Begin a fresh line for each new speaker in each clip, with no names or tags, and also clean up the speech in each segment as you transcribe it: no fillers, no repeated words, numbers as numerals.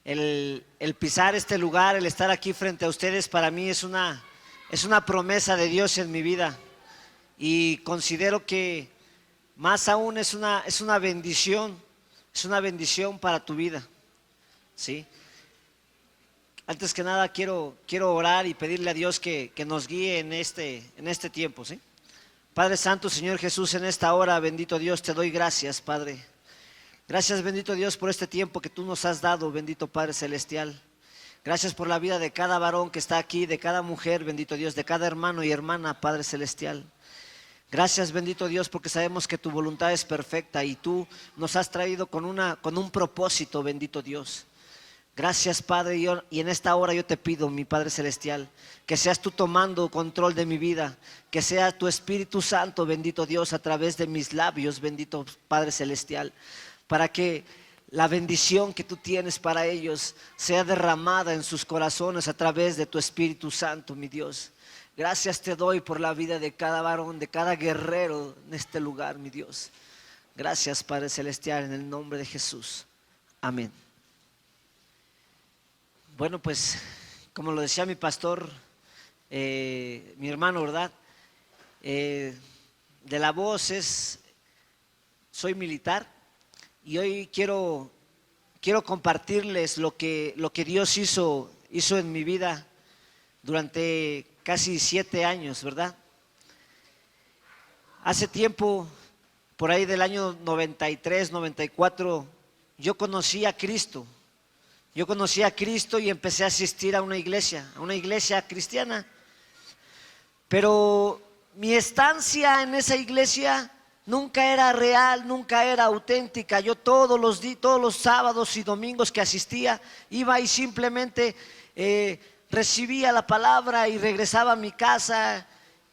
el pisar este lugar, el estar aquí frente a ustedes, para mí es una promesa de Dios en mi vida. Y considero que más aún es una bendición para tu vida, ¿sí? Antes que nada quiero orar y pedirle a Dios que nos guíe en este tiempo, ¿sí? Padre Santo, Señor Jesús, en esta hora, bendito Dios, te doy gracias, Padre. Gracias, bendito Dios, por este tiempo que tú nos has dado, bendito Padre Celestial. Gracias por la vida de cada varón que está aquí, de cada mujer, bendito Dios, de cada hermano y hermana, Padre Celestial. Gracias, bendito Dios, porque sabemos que tu voluntad es perfecta y tú nos has traído con un propósito, bendito Dios. Gracias, Padre, y en esta hora yo te pido, mi Padre Celestial, que seas tú tomando control de mi vida, que sea tu Espíritu Santo, bendito Dios, a través de mis labios, bendito Padre Celestial, para que la bendición que tú tienes para ellos sea derramada en sus corazones a través de tu Espíritu Santo, mi Dios. Gracias te doy por la vida de cada varón, de cada guerrero en este lugar, mi Dios. Gracias, Padre Celestial, en el nombre de Jesús. Amén. Bueno, pues, como lo decía mi pastor, mi hermano, ¿verdad? De la voz soy militar. Y hoy quiero compartirles lo que Dios hizo en mi vida durante casi 7 años, ¿verdad? Hace tiempo, por ahí del año 93, 94, yo conocí a Cristo. Yo conocí a Cristo y empecé a asistir a una iglesia cristiana. Pero mi estancia en esa iglesia nunca era real, nunca era auténtica. Yo todos los sábados y domingos que asistía, iba y simplemente recibía la palabra y regresaba a mi casa.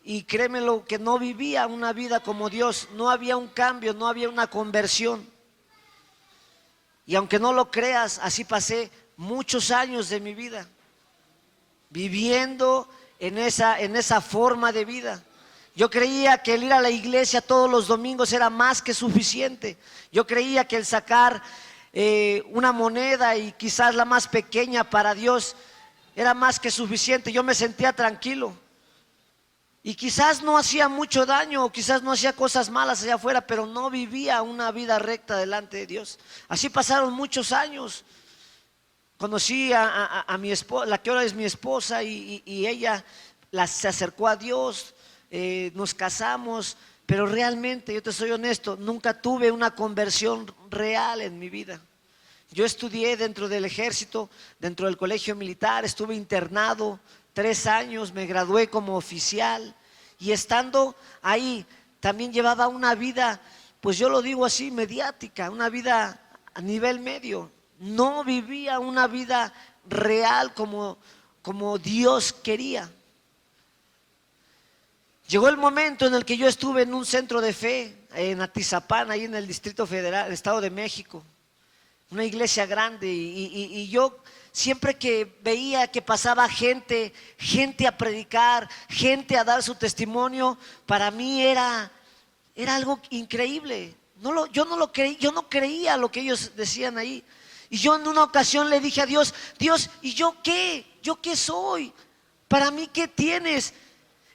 Y créemelo que no vivía una vida como Dios, no había un cambio, no había una conversión. Y aunque no lo creas, así pasé muchos años de mi vida, viviendo en esa forma de vida. Yo creía que el ir a la iglesia todos los domingos era más que suficiente. Yo creía que el sacar una moneda, y quizás la más pequeña, para Dios era más que suficiente. Yo me sentía tranquilo y quizás no hacía mucho daño, o quizás no hacía cosas malas allá afuera, pero no vivía una vida recta delante de Dios. Así pasaron muchos años. Conocí a mi esposa, la que ahora es mi esposa, y ella se acercó a Dios. Nos casamos, pero realmente, yo te soy honesto, nunca tuve una conversión real en mi vida. Yo estudié dentro del ejército, dentro del colegio militar, estuve internado 3 años, me gradué como oficial, y estando ahí también llevaba una vida, pues yo lo digo así, mediática, una vida a nivel medio. No vivía una vida real como Dios quería. Llegó el momento en el que yo estuve en un centro de fe en Atizapán, ahí en el Distrito Federal, el Estado de México, una iglesia grande, y yo siempre que veía que pasaba gente a predicar, gente a dar su testimonio, para mí era algo increíble. Yo no creía lo que ellos decían ahí. Y yo en una ocasión le dije a Dios, Dios, ¿y yo qué? ¿Yo qué soy? ¿Para mí qué tienes?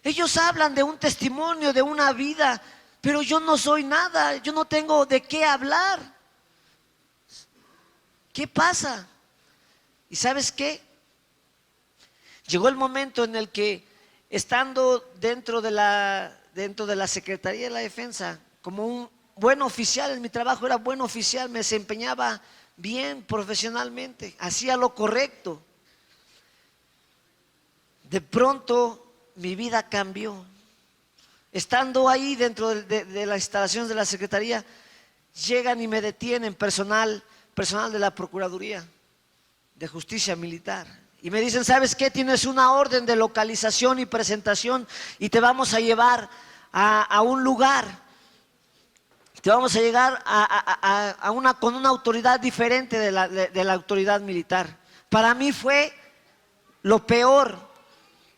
Ellos hablan de un testimonio, de una vida, pero yo no soy nada, yo no tengo de qué hablar. ¿Qué pasa? ¿Y sabes qué? Llegó el momento en el que, estando dentro de la Secretaría de la Defensa, como un buen oficial, en mi trabajo era buen oficial, me desempeñaba bien profesionalmente, hacía lo correcto. De pronto mi vida cambió. Estando ahí dentro de las instalaciones de la Secretaría, llegan y me detienen personal de la Procuraduría de Justicia Militar, y me dicen, ¿sabes qué? Tienes una orden de localización y presentación, y te vamos a llevar a un lugar. Te vamos a llegar con una autoridad diferente de la autoridad militar. Para mí fue lo peor.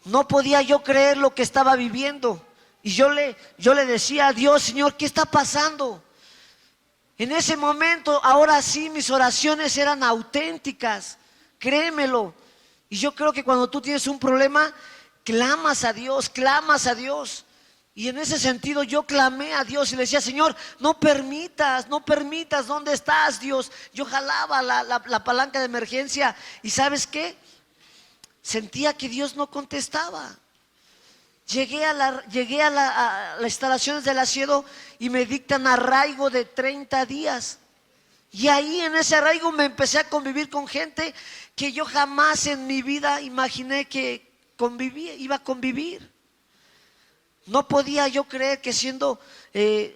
No podía yo creer lo que estaba viviendo. Y yo le decía a Dios, Señor, ¿qué está pasando? En ese momento, ahora sí, mis oraciones eran auténticas. créemelo. Y yo creo que cuando tú tienes un problema, clamas a Dios, clamas a Dios. Y en ese sentido yo clamé a Dios y le decía: Señor, no permitas, ¿dónde estás, Dios? Yo jalaba la palanca de emergencia y ¿sabes qué? Sentía que Dios no contestaba. Llegué a las instalaciones del asiedo y me dictan arraigo de 30 días. Y ahí en ese arraigo me empecé a convivir con gente que yo jamás en mi vida imaginé que iba a convivir. No podía yo creer que siendo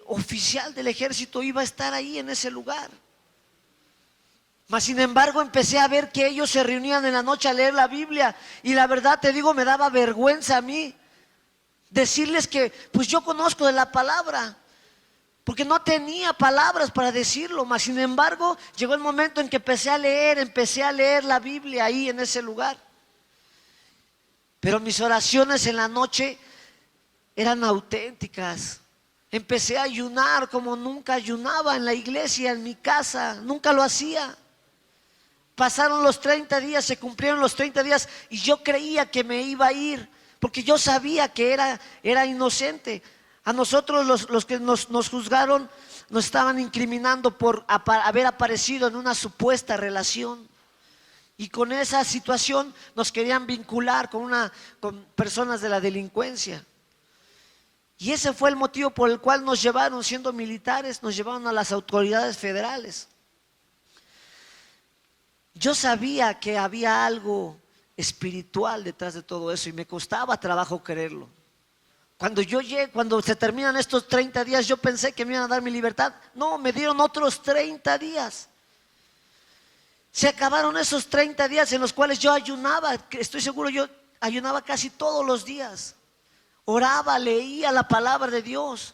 oficial del ejército iba a estar ahí en ese lugar. Mas sin embargo empecé a ver que ellos se reunían en la noche a leer la Biblia. Y la verdad te digo, me daba vergüenza a mí decirles que pues yo conozco de la palabra, porque no tenía palabras para decirlo. Mas sin embargo llegó el momento en que empecé a leer la Biblia ahí en ese lugar. Pero mis oraciones en la noche eran auténticas. Empecé a ayunar como nunca ayunaba en la iglesia, en mi casa, nunca lo hacía. Pasaron los 30 días, se cumplieron los 30 días y yo creía que me iba a ir, porque yo sabía que era inocente. A nosotros los que nos juzgaron nos estaban incriminando por haber aparecido en una supuesta relación. Y con esa situación nos querían vincular con personas de la delincuencia. Y ese fue el motivo por el cual nos llevaron, siendo militares, nos llevaron a las autoridades federales. Yo sabía que había algo espiritual detrás de todo eso y me costaba trabajo creerlo. Cuando se terminan estos 30 días, yo pensé que me iban a dar mi libertad. No, me dieron otros 30 días. Se acabaron esos 30 días en los cuales yo ayunaba. Estoy seguro, yo ayunaba casi todos los días. Oraba, leía la palabra de Dios.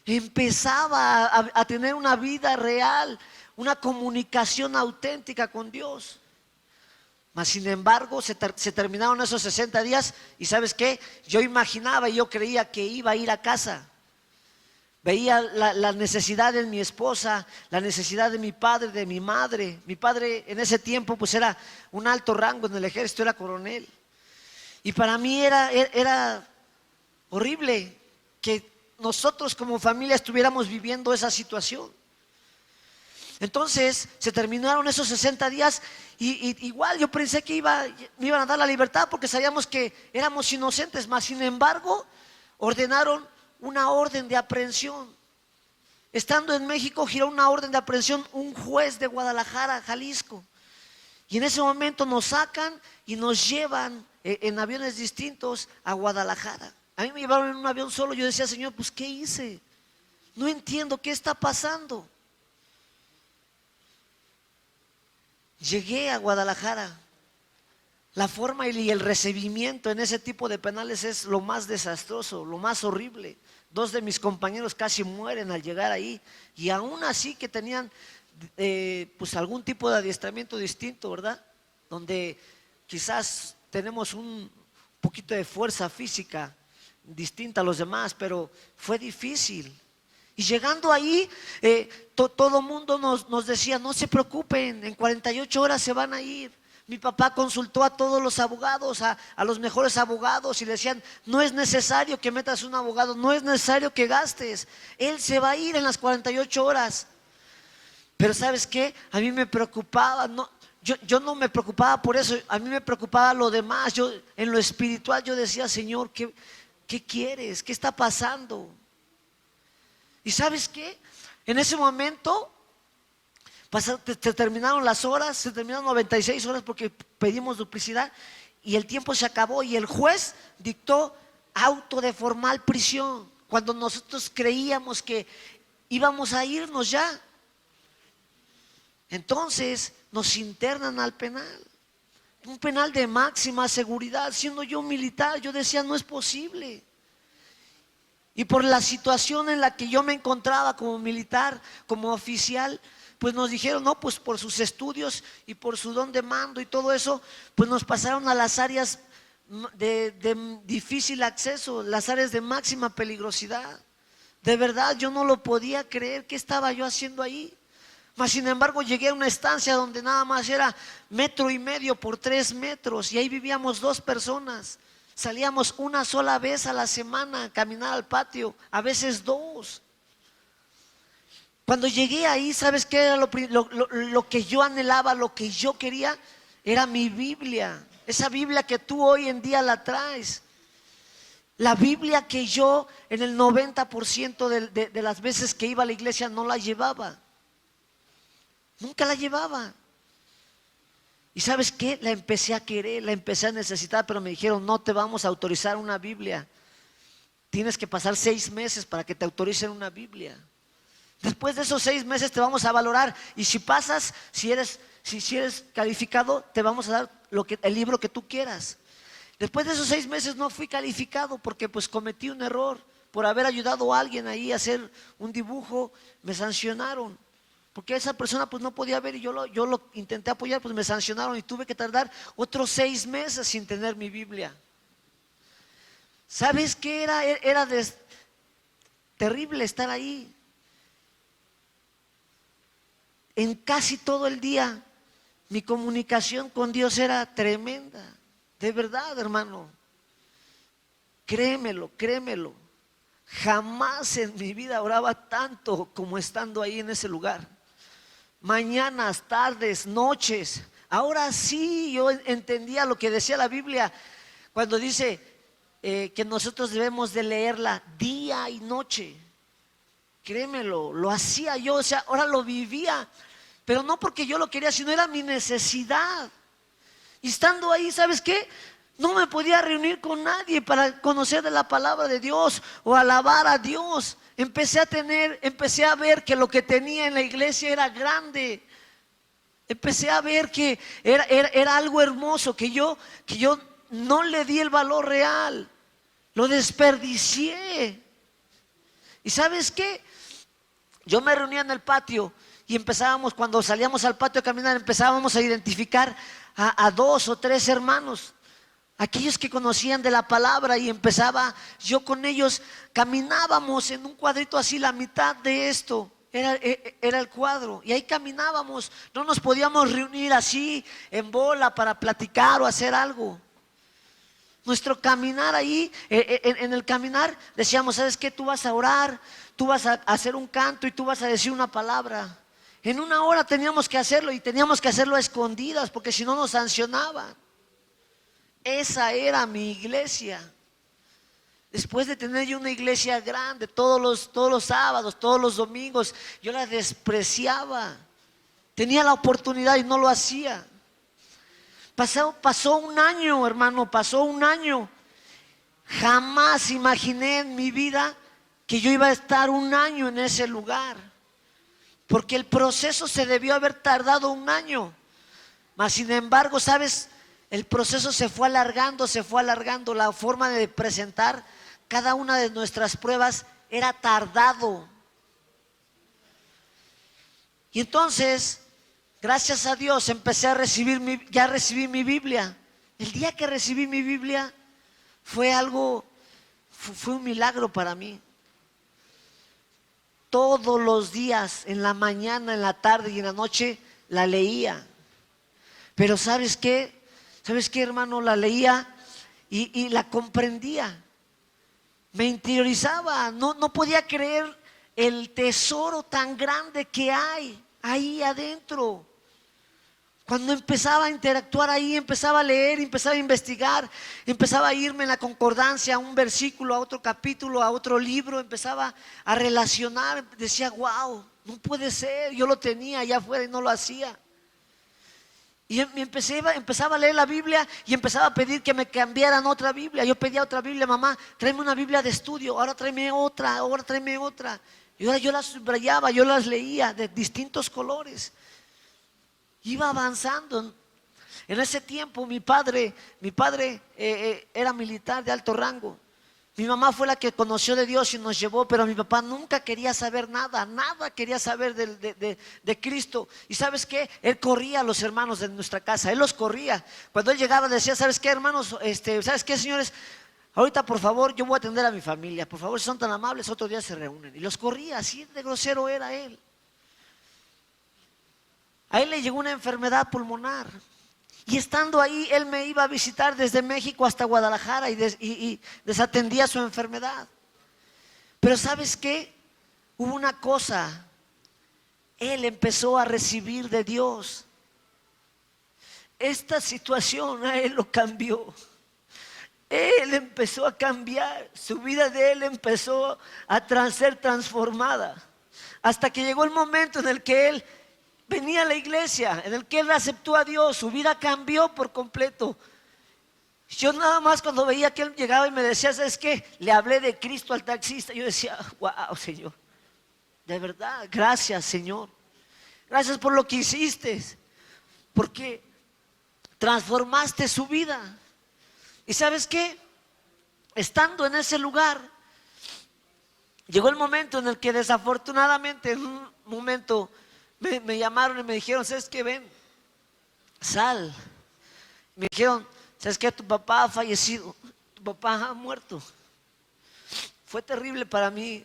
Empezaba a tener una vida real, una comunicación auténtica con Dios. Mas sin embargo se terminaron esos 60 días y ¿sabes qué? Yo imaginaba y yo creía que iba a ir a casa. Veía la necesidad de mi esposa, la necesidad de mi padre, de mi madre. Mi padre en ese tiempo pues era un alto rango en el ejército, era coronel. Y para mí era horrible que nosotros como familia estuviéramos viviendo esa situación. Entonces se terminaron esos 60 días y igual yo pensé que me iban a dar la libertad porque sabíamos que éramos inocentes. Mas sin embargo ordenaron una orden de aprehensión. Estando en México giró una orden de aprehensión un juez de Guadalajara, Jalisco. Y en ese momento nos sacan y nos llevan en aviones distintos a Guadalajara. A mí me llevaron en un avión solo. Yo decía: Señor, pues ¿qué hice? No entiendo qué está pasando. Llegué a Guadalajara. La forma y el recibimiento en ese tipo de penales es lo más desastroso, lo más horrible. 2 de mis compañeros casi mueren al llegar ahí. Y aún así que tenían pues algún tipo de adiestramiento distinto, ¿verdad? Donde quizás tenemos un poquito de fuerza física distinta a los demás, pero fue difícil. Y llegando ahí, todo mundo nos decía: no se preocupen, en 48 horas se van a ir. Mi papá consultó a todos los abogados, a los mejores abogados, y le decían: no es necesario que metas un abogado, no es necesario que gastes, él se va a ir en las 48 horas. Pero ¿sabes qué? A mí me preocupaba, yo no me preocupaba por eso, a mí me preocupaba lo demás. Yo en lo espiritual yo decía: Señor, ¿qué quieres? ¿Qué está pasando? ¿Y sabes qué? En ese momento se terminaron las horas, se terminaron 96 horas porque pedimos duplicidad y el tiempo se acabó y el juez dictó auto de formal prisión cuando nosotros creíamos que íbamos a irnos ya. Entonces nos internan al penal, un penal de máxima seguridad. Siendo yo militar, yo decía: no es posible. Y por la situación en la que yo me encontraba como militar, como oficial, pues nos dijeron: no, pues por sus estudios y por su don de mando y todo eso, pues nos pasaron a las áreas de difícil acceso, las áreas de máxima peligrosidad. De verdad yo no lo podía creer. ¿Qué estaba yo haciendo ahí? Mas sin embargo llegué a una estancia donde nada más era 1.5 metros por 3 metros y ahí vivíamos 2 personas. Salíamos una sola vez a la semana a caminar al patio, a veces 2. Cuando llegué ahí, ¿sabes qué era lo que yo anhelaba, lo que yo quería? Era mi Biblia, esa Biblia que tú hoy en día la traes. La Biblia que yo en el 90% de las veces que iba a la iglesia no la llevaba. Nunca la llevaba. Y ¿sabes qué? La empecé a querer, la empecé a necesitar, pero me dijeron, no te vamos a autorizar una Biblia. Tienes que pasar 6 meses para que te autoricen una Biblia. Después de esos 6 meses te vamos a valorar. Y si pasas, si eres calificado, te vamos a dar el libro que tú quieras. Después de esos 6 meses no fui calificado porque pues cometí un error. Por haber ayudado a alguien ahí a hacer un dibujo, me sancionaron. Porque esa persona pues no podía ver y yo lo intenté apoyar, pues me sancionaron y tuve que tardar otros 6 meses sin tener mi Biblia. ¿Sabes qué era? Era terrible estar ahí. En casi todo el día mi comunicación con Dios era tremenda. De verdad, hermano. Créemelo, créemelo. Jamás en mi vida oraba tanto como estando ahí en ese lugar. Mañanas, tardes, noches. Ahora sí yo entendía lo que decía la Biblia cuando dice que nosotros debemos de leerla día y noche. Créemelo, lo hacía yo, o sea, ahora lo vivía, pero no porque yo lo quería, sino era mi necesidad. Y estando ahí, ¿sabes qué? No me podía reunir con nadie para conocer de la palabra de Dios o alabar a Dios. Empecé a ver que lo que tenía en la iglesia era grande. Empecé a ver que era algo hermoso, que yo no le di el valor real. Lo desperdicié. ¿Y sabes qué? Yo me reunía en el patio y cuando salíamos al patio a caminar, empezábamos a identificar a 2 o 3 hermanos, aquellos que conocían de la palabra, y yo con ellos, caminábamos en un cuadrito así, la mitad de esto era el cuadro, y ahí caminábamos, no nos podíamos reunir así en bola para platicar o hacer algo. Nuestro caminar ahí, en el caminar decíamos, ¿sabes qué? Tú vas a orar, tú vas a hacer un canto y tú vas a decir una palabra. En 1 hora teníamos que hacerlo y teníamos que hacerlo a escondidas porque si no nos sancionaban. Esa era mi iglesia. Después de tener yo una iglesia grande, todos los sábados, todos los domingos, yo la despreciaba. Tenía la oportunidad y no lo hacía. Pasó 1 año, hermano, pasó 1 año. Jamás imaginé en mi vida que yo iba a estar 1 año en ese lugar. Porque el proceso se debió haber tardado 1 año. Mas sin embargo, ¿sabes? El proceso se fue alargando. La forma de presentar cada una de nuestras pruebas era tardado. Y entonces, gracias a Dios, ya recibí mi Biblia. El día que recibí mi Biblia fue un milagro para mí. Todos los días, en la mañana, en la tarde y en la noche, la leía. Pero ¿sabes qué? ¿Sabes qué, hermano? La leía y la comprendía. Me interiorizaba. No podía creer el tesoro tan grande que hay ahí adentro. Cuando empezaba a interactuar ahí, empezaba a leer, empezaba a investigar, empezaba a irme en la concordancia a un versículo, a otro capítulo, a otro libro, empezaba a relacionar, decía, wow, no puede ser, yo lo tenía allá afuera y no lo hacía. Y empezaba a leer la Biblia y empezaba a pedir que me cambiaran otra Biblia. Yo pedía otra Biblia, mamá, tráeme una Biblia de estudio, ahora tráeme otra, ahora tráeme otra. Y ahora yo las subrayaba, yo las leía de distintos colores. Iba avanzando. En ese tiempo mi padre era militar de alto rango. Mi mamá fue la que conoció de Dios y nos llevó, pero mi papá nunca quería saber nada quería saber de Cristo. Y ¿sabes qué? Él corría a los hermanos de nuestra casa, él los corría. Cuando él llegaba decía, ¿sabes qué, hermanos? ¿Sabes qué, señores? Ahorita, por favor, yo voy a atender a mi familia. Por favor, si son tan amables, otro día se reúnen. Y los corría, así de grosero era él. A él le llegó una enfermedad pulmonar. Y estando ahí, él me iba a visitar desde México hasta Guadalajara y desatendía su enfermedad. Pero ¿sabes qué? Hubo una cosa. Él empezó a recibir de Dios. Esta situación a él lo cambió. Él empezó a cambiar. Su vida de él empezó a ser transformada. Hasta que llegó el momento en el que él venía a la iglesia, en el que él aceptó a Dios. Su vida cambió por completo. Yo nada más cuando veía que él llegaba y me decía, ¿sabes qué? Le hablé de Cristo al taxista. Yo decía, wow, Señor. De verdad, gracias, Señor. Gracias por lo que hiciste. Porque transformaste su vida. ¿Y sabes qué? Estando en ese lugar, llegó el momento en el que desafortunadamente, en un momento, me llamaron y me dijeron, ¿sabes qué? Ven, sal. Me dijeron, ¿sabes qué? Tu papá ha fallecido, tu papá ha muerto. Fue terrible para mí,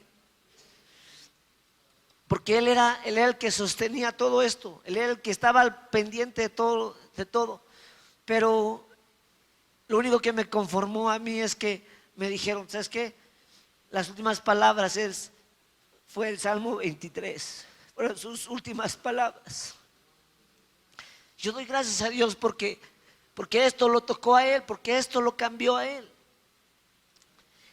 porque él era el que sostenía todo esto, él era el que estaba al pendiente de todo. Pero lo único que me conformó a mí es que me dijeron, ¿sabes qué? Las últimas palabras fue el Salmo 23, fueron sus últimas palabras. Yo doy gracias a Dios porque esto lo tocó a él, porque esto lo cambió a él.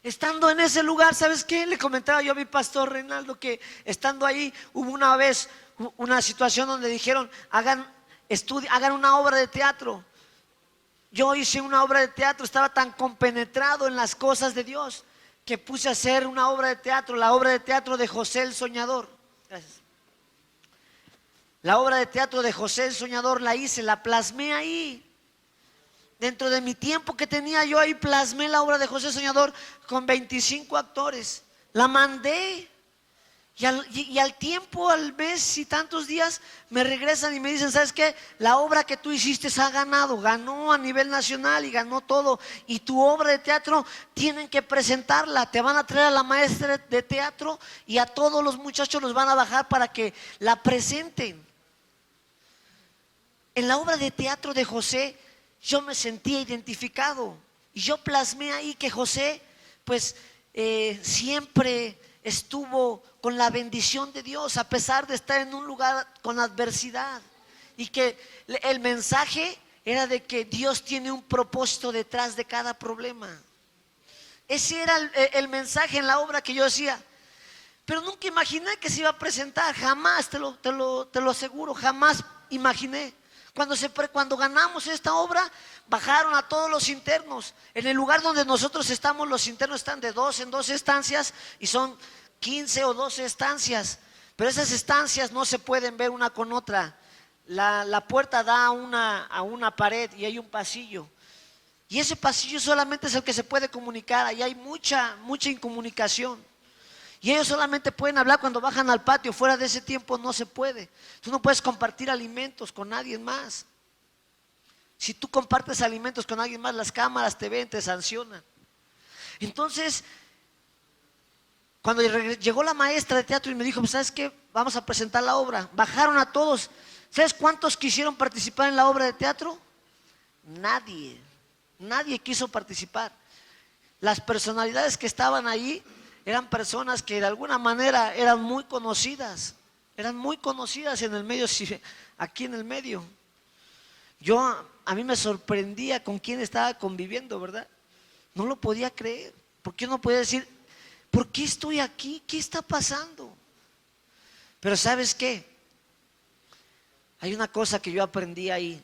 Estando en ese lugar, ¿sabes qué? Le comentaba yo a mi pastor Reinaldo que estando ahí hubo una vez una situación donde dijeron, hagan una obra de teatro. Yo hice una obra de teatro, estaba tan compenetrado en las cosas de Dios que puse a hacer una obra de teatro, la obra de teatro de José el Soñador. Gracias. La obra de teatro de José el Soñador la hice, la plasmé ahí. Dentro de mi tiempo que tenía yo ahí, plasmé la obra de José el Soñador con 25 actores. La mandé. Y al tiempo, al mes y tantos días, me regresan y me dicen, ¿sabes qué? La obra que tú hiciste ganó a nivel nacional y ganó todo. Y tu obra de teatro tienen que presentarla. Te van a traer a la maestra de teatro y a todos los muchachos los van a bajar para que la presenten. En la obra de teatro de José, yo me sentía identificado. Y yo plasmé ahí que José, pues, siempre estuvo con la bendición de Dios a pesar de estar en un lugar con adversidad, y que el mensaje era de que Dios tiene un propósito detrás de cada problema. Ese era el mensaje en la obra que yo hacía, pero nunca imaginé que se iba a presentar, jamás, te lo aseguro, jamás imaginé. Cuando ganamos esta obra, bajaron a todos los internos. En el lugar donde nosotros estamos, los internos están de 2 en 2 estancias y son 15 o 12 estancias. Pero esas estancias no se pueden ver una con otra. La puerta da a una pared y hay un pasillo. Y ese pasillo solamente es el que se puede comunicar. Ahí hay mucha incomunicación. Y ellos solamente pueden hablar cuando bajan al patio. Fuera de ese tiempo no se puede. Tú no puedes compartir alimentos con nadie más. Si tú compartes alimentos con alguien más, las cámaras te ven, te sancionan. Entonces, cuando llegó la maestra de teatro y me dijo, pues, ¿sabes qué? Vamos a presentar la obra. Bajaron a todos. ¿Sabes cuántos quisieron participar en la obra de teatro? Nadie quiso participar. Las personalidades que estaban ahí eran personas que de alguna manera eran muy conocidas en el medio, aquí en el medio. A mí me sorprendía con quién estaba conviviendo, ¿verdad? No lo podía creer, porque yo no podía decir, ¿por qué estoy aquí? ¿Qué está pasando? Pero ¿sabes qué? Hay una cosa que yo aprendí ahí.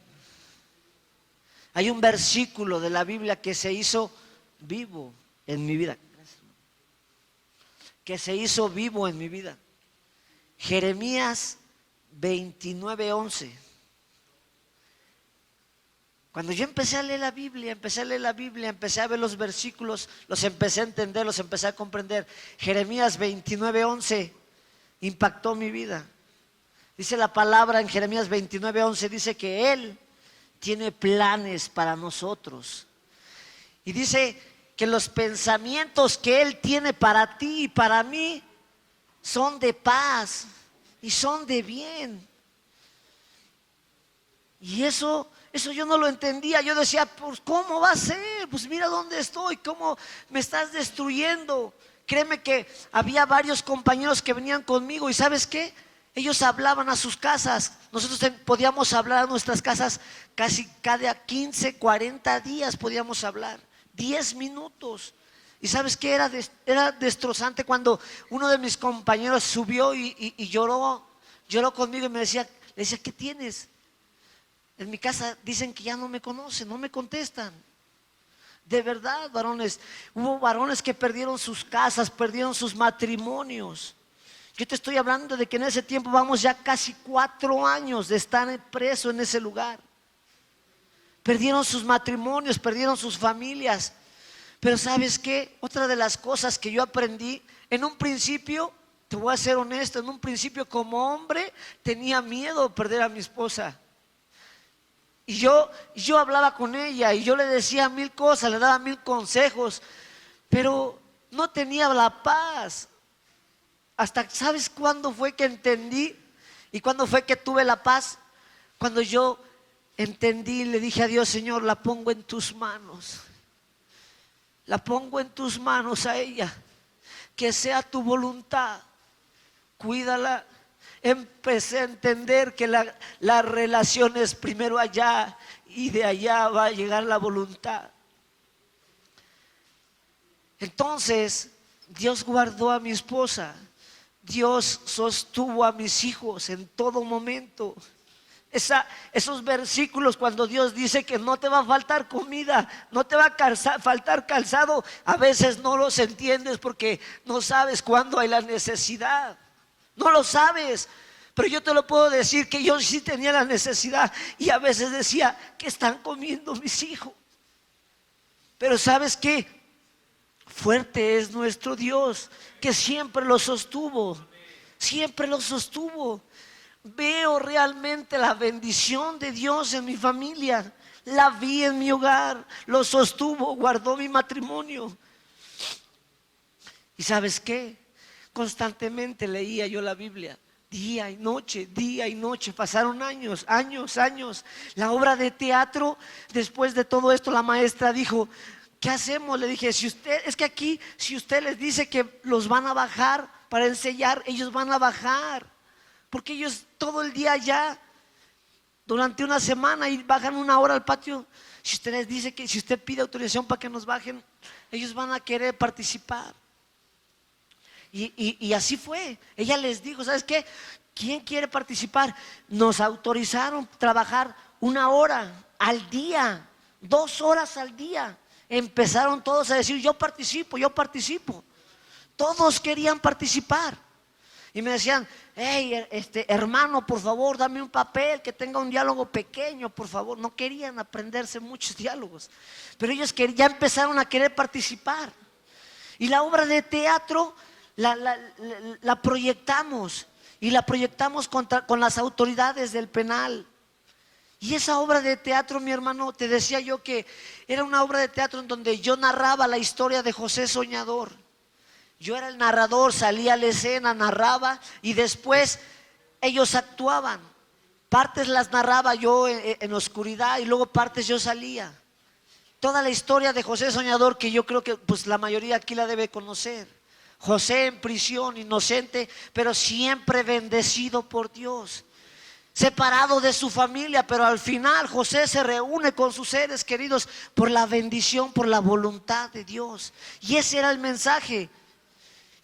Hay un versículo de la Biblia que se hizo vivo en mi vida. Jeremías 29:11. Cuando yo empecé a leer la Biblia, empecé a ver los versículos, los empecé a entender, los empecé a comprender. Jeremías 29:11 impactó mi vida. Dice la palabra en Jeremías 29:11, dice que Él tiene planes para nosotros. Y dice que los pensamientos que Él tiene para ti y para mí son de paz y son de bien. Y eso yo no lo entendía. Yo decía, pues ¿cómo va a ser? Pues mira dónde estoy, cómo me estás destruyendo. Créeme que había varios compañeros que venían conmigo y ¿sabes qué? Ellos hablaban a sus casas. Nosotros podíamos hablar a nuestras casas casi cada 15, 40 días podíamos hablar. 10 minutos. ¿Y sabes qué? Era destrozante cuando uno de mis compañeros subió y lloró conmigo y le decía, ¿qué tienes? En mi casa dicen que ya no me conocen, no me contestan. De verdad, varones, hubo varones que perdieron sus casas, perdieron sus matrimonios. Yo te estoy hablando de que en ese tiempo vamos ya casi 4 años de estar preso en ese lugar. Perdieron sus matrimonios, perdieron sus familias. Pero ¿sabes qué? Otra de las cosas que yo aprendí, en un principio, te voy a ser honesto, en un principio como hombre tenía miedo de perder a mi esposa. Y yo hablaba con ella y yo le decía 1000 cosas, le daba 1000 consejos, pero no tenía la paz. Hasta, ¿sabes cuándo fue que entendí? ¿Y cuándo fue que tuve la paz? Cuando yo entendí, le dije a Dios, Señor, la pongo en tus manos. La pongo en tus manos a ella. Que sea tu voluntad. Cuídala. Empecé a entender que la relación es primero allá y de allá va a llegar la voluntad. Entonces, Dios guardó a mi esposa. Dios sostuvo a mis hijos en todo momento. Esos versículos cuando Dios dice que no te va a faltar comida, no te va a faltar calzado, a veces no los entiendes porque no sabes cuándo hay la necesidad. No lo sabes, pero yo te lo puedo decir que yo sí tenía la necesidad y a veces decía, ¿qué están comiendo mis hijos? Pero ¿sabes qué? Fuerte es nuestro Dios, que siempre lo sostuvo, siempre lo sostuvo. Veo realmente la bendición de Dios en mi familia. La vi en mi hogar, lo sostuvo, guardó mi matrimonio. ¿Y sabes qué? Constantemente leía yo la Biblia, día y noche, pasaron años. La obra de teatro, después de todo esto, la maestra dijo, ¿qué hacemos? Le dije, es que aquí, si usted les dice que los van a bajar para enseñar, ellos van a bajar, porque ellos todo el día allá, durante una semana, y bajan 1 hora al patio. Si usted les dice que, si usted pide autorización para que nos bajen, ellos van a querer participar. Y así fue. Ella les dijo, ¿sabes qué? ¿Quién quiere participar? Nos autorizaron trabajar 1 hora al día, 2 horas al día. Empezaron todos a decir, yo participo. Todos querían participar. Y me decían, hey, hermano, por favor, dame un papel que tenga un diálogo pequeño, por favor. No querían aprenderse muchos diálogos, pero ellos ya empezaron a querer participar. Y la obra de teatro la proyectamos, y la proyectamos con las autoridades del penal. Y esa obra de teatro, mi hermano, te decía yo que era una obra de teatro en donde yo narraba la historia de José Soñador. Yo era el narrador, salía a la escena, narraba y después ellos actuaban. Partes las narraba yo en oscuridad y luego partes yo salía. Toda la historia de José Soñador, que yo creo que pues la mayoría aquí la debe conocer. José en prisión, inocente, pero siempre bendecido por Dios. Separado de su familia, pero al final José se reúne con sus seres queridos por la bendición, por la voluntad de Dios. Y ese era el mensaje.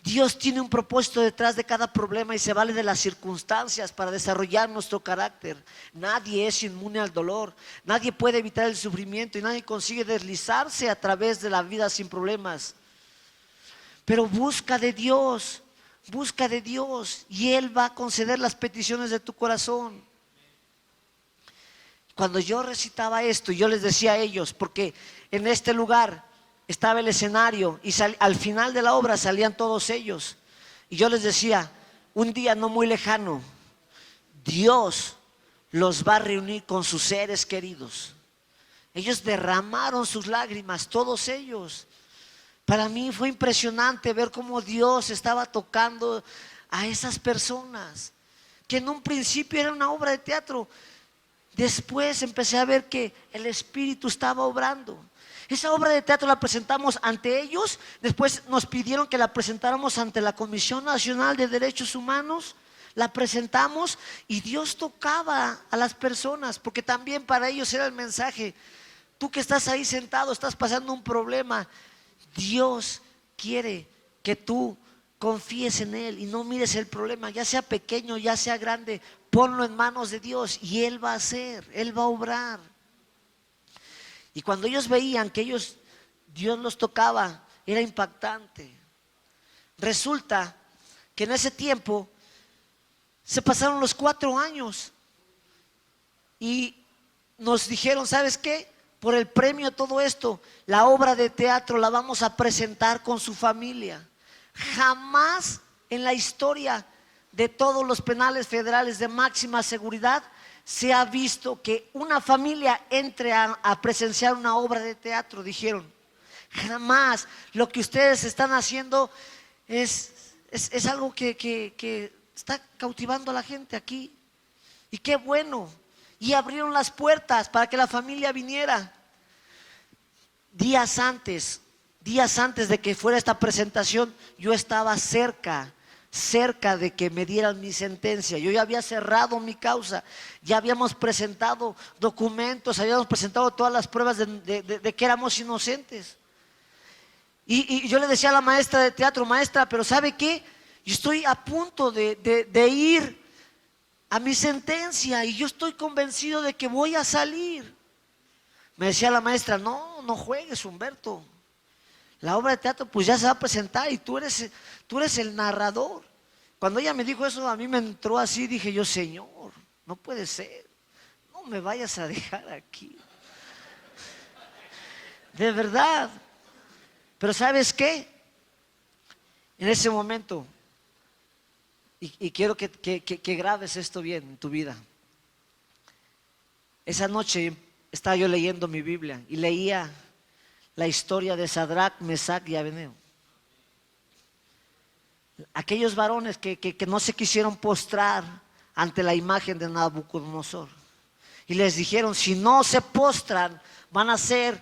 Dios tiene un propósito detrás de cada problema y se vale de las circunstancias para desarrollar nuestro carácter. Nadie es inmune al dolor, nadie puede evitar el sufrimiento y nadie consigue deslizarse a través de la vida sin problemas. Pero busca de Dios y Él va a conceder las peticiones de tu corazón. Cuando yo recitaba esto, yo les decía a ellos, porque en este lugar estaba el escenario y al final de la obra salían todos ellos. Y yo les decía, un día no muy lejano, Dios los va a reunir con sus seres queridos. Ellos derramaron sus lágrimas, todos ellos. Para mí fue impresionante ver cómo Dios estaba tocando a esas personas, que en un principio era una obra de teatro. Después empecé a ver que el Espíritu estaba obrando. Esa obra de teatro la presentamos ante ellos. Después nos pidieron que la presentáramos ante la Comisión Nacional de Derechos Humanos. La presentamos y Dios tocaba a las personas, porque también para ellos era el mensaje. Tú que estás ahí sentado, estás pasando un problema. Dios quiere que tú confíes en Él y no mires el problema, ya sea pequeño, ya sea grande. Ponlo en manos de Dios y Él va a hacer, Él va a obrar. Y cuando ellos veían que Dios los tocaba, era impactante. Resulta que en ese tiempo se pasaron los 4 años y nos dijeron, ¿sabes qué? Por el premio de todo esto, la obra de teatro la vamos a presentar con su familia. Jamás en la historia de todos los penales federales de máxima seguridad se ha visto que una familia entre a presenciar una obra de teatro, dijeron. Jamás. Lo que ustedes están haciendo es algo que está cautivando a la gente aquí. Y qué bueno. Y abrieron las puertas para que la familia viniera. Días antes de que fuera esta presentación, yo estaba cerca de que me dieran mi sentencia. Yo ya había cerrado mi causa, ya habíamos presentado documentos, habíamos presentado todas las pruebas de que éramos inocentes. Y yo le decía a la maestra de teatro, maestra, pero ¿sabe qué? Yo estoy a punto de ir a mi sentencia y yo estoy convencido de que voy a salir. Me decía la maestra, no juegues, Humberto. La obra de teatro pues ya se va a presentar y tú eres el narrador. Cuando ella me dijo eso, a mí me entró así, dije yo, Señor, no puede ser, no me vayas a dejar aquí. De verdad. Pero ¿sabes qué? En ese momento, y quiero que grabes esto bien en tu vida. Esa noche estaba yo leyendo mi Biblia y leía la historia de Sadrac, Mesac y Abednego. Aquellos varones que no se quisieron postrar ante la imagen de Nabucodonosor. Y les dijeron, si no se postran, van a ser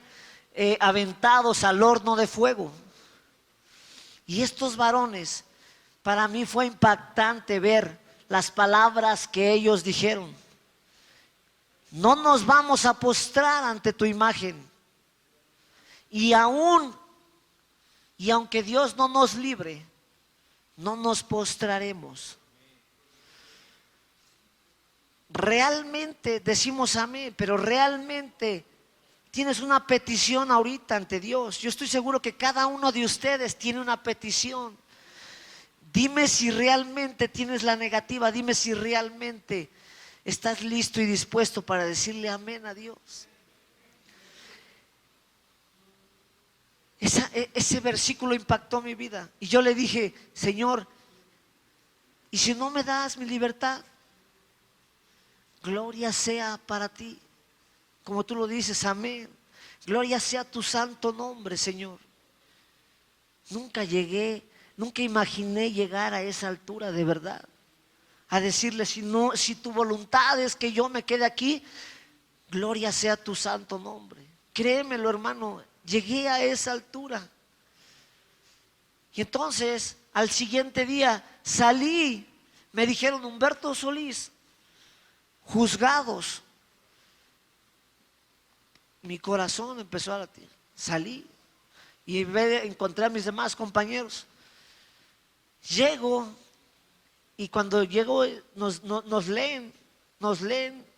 aventados al horno de fuego. Y estos varones, para mí fue impactante ver las palabras que ellos dijeron. No nos vamos a postrar ante tu imagen. Y aunque Dios no nos libre, no nos postraremos. Realmente decimos amén, pero realmente tienes una petición ahorita ante Dios. Yo estoy seguro que cada uno de ustedes tiene una petición. Dime si realmente tienes la negativa, dime si realmente estás listo y dispuesto para decirle amén a Dios. Ese versículo impactó mi vida y yo le dije, Señor, ¿y si no me das mi libertad? Gloria sea para ti, como tú lo dices, amén. Gloria sea tu santo nombre, Señor. Nunca imaginé llegar a esa altura de verdad, a decirle, si tu voluntad es que yo me quede aquí, gloria sea tu santo nombre. Créemelo, hermano, llegué a esa altura. Y entonces, al siguiente día, salí, me dijeron, Humberto Solís, juzgados. Mi corazón empezó a latir. Salí y encontré a mis demás compañeros. Llego y cuando llego nos leen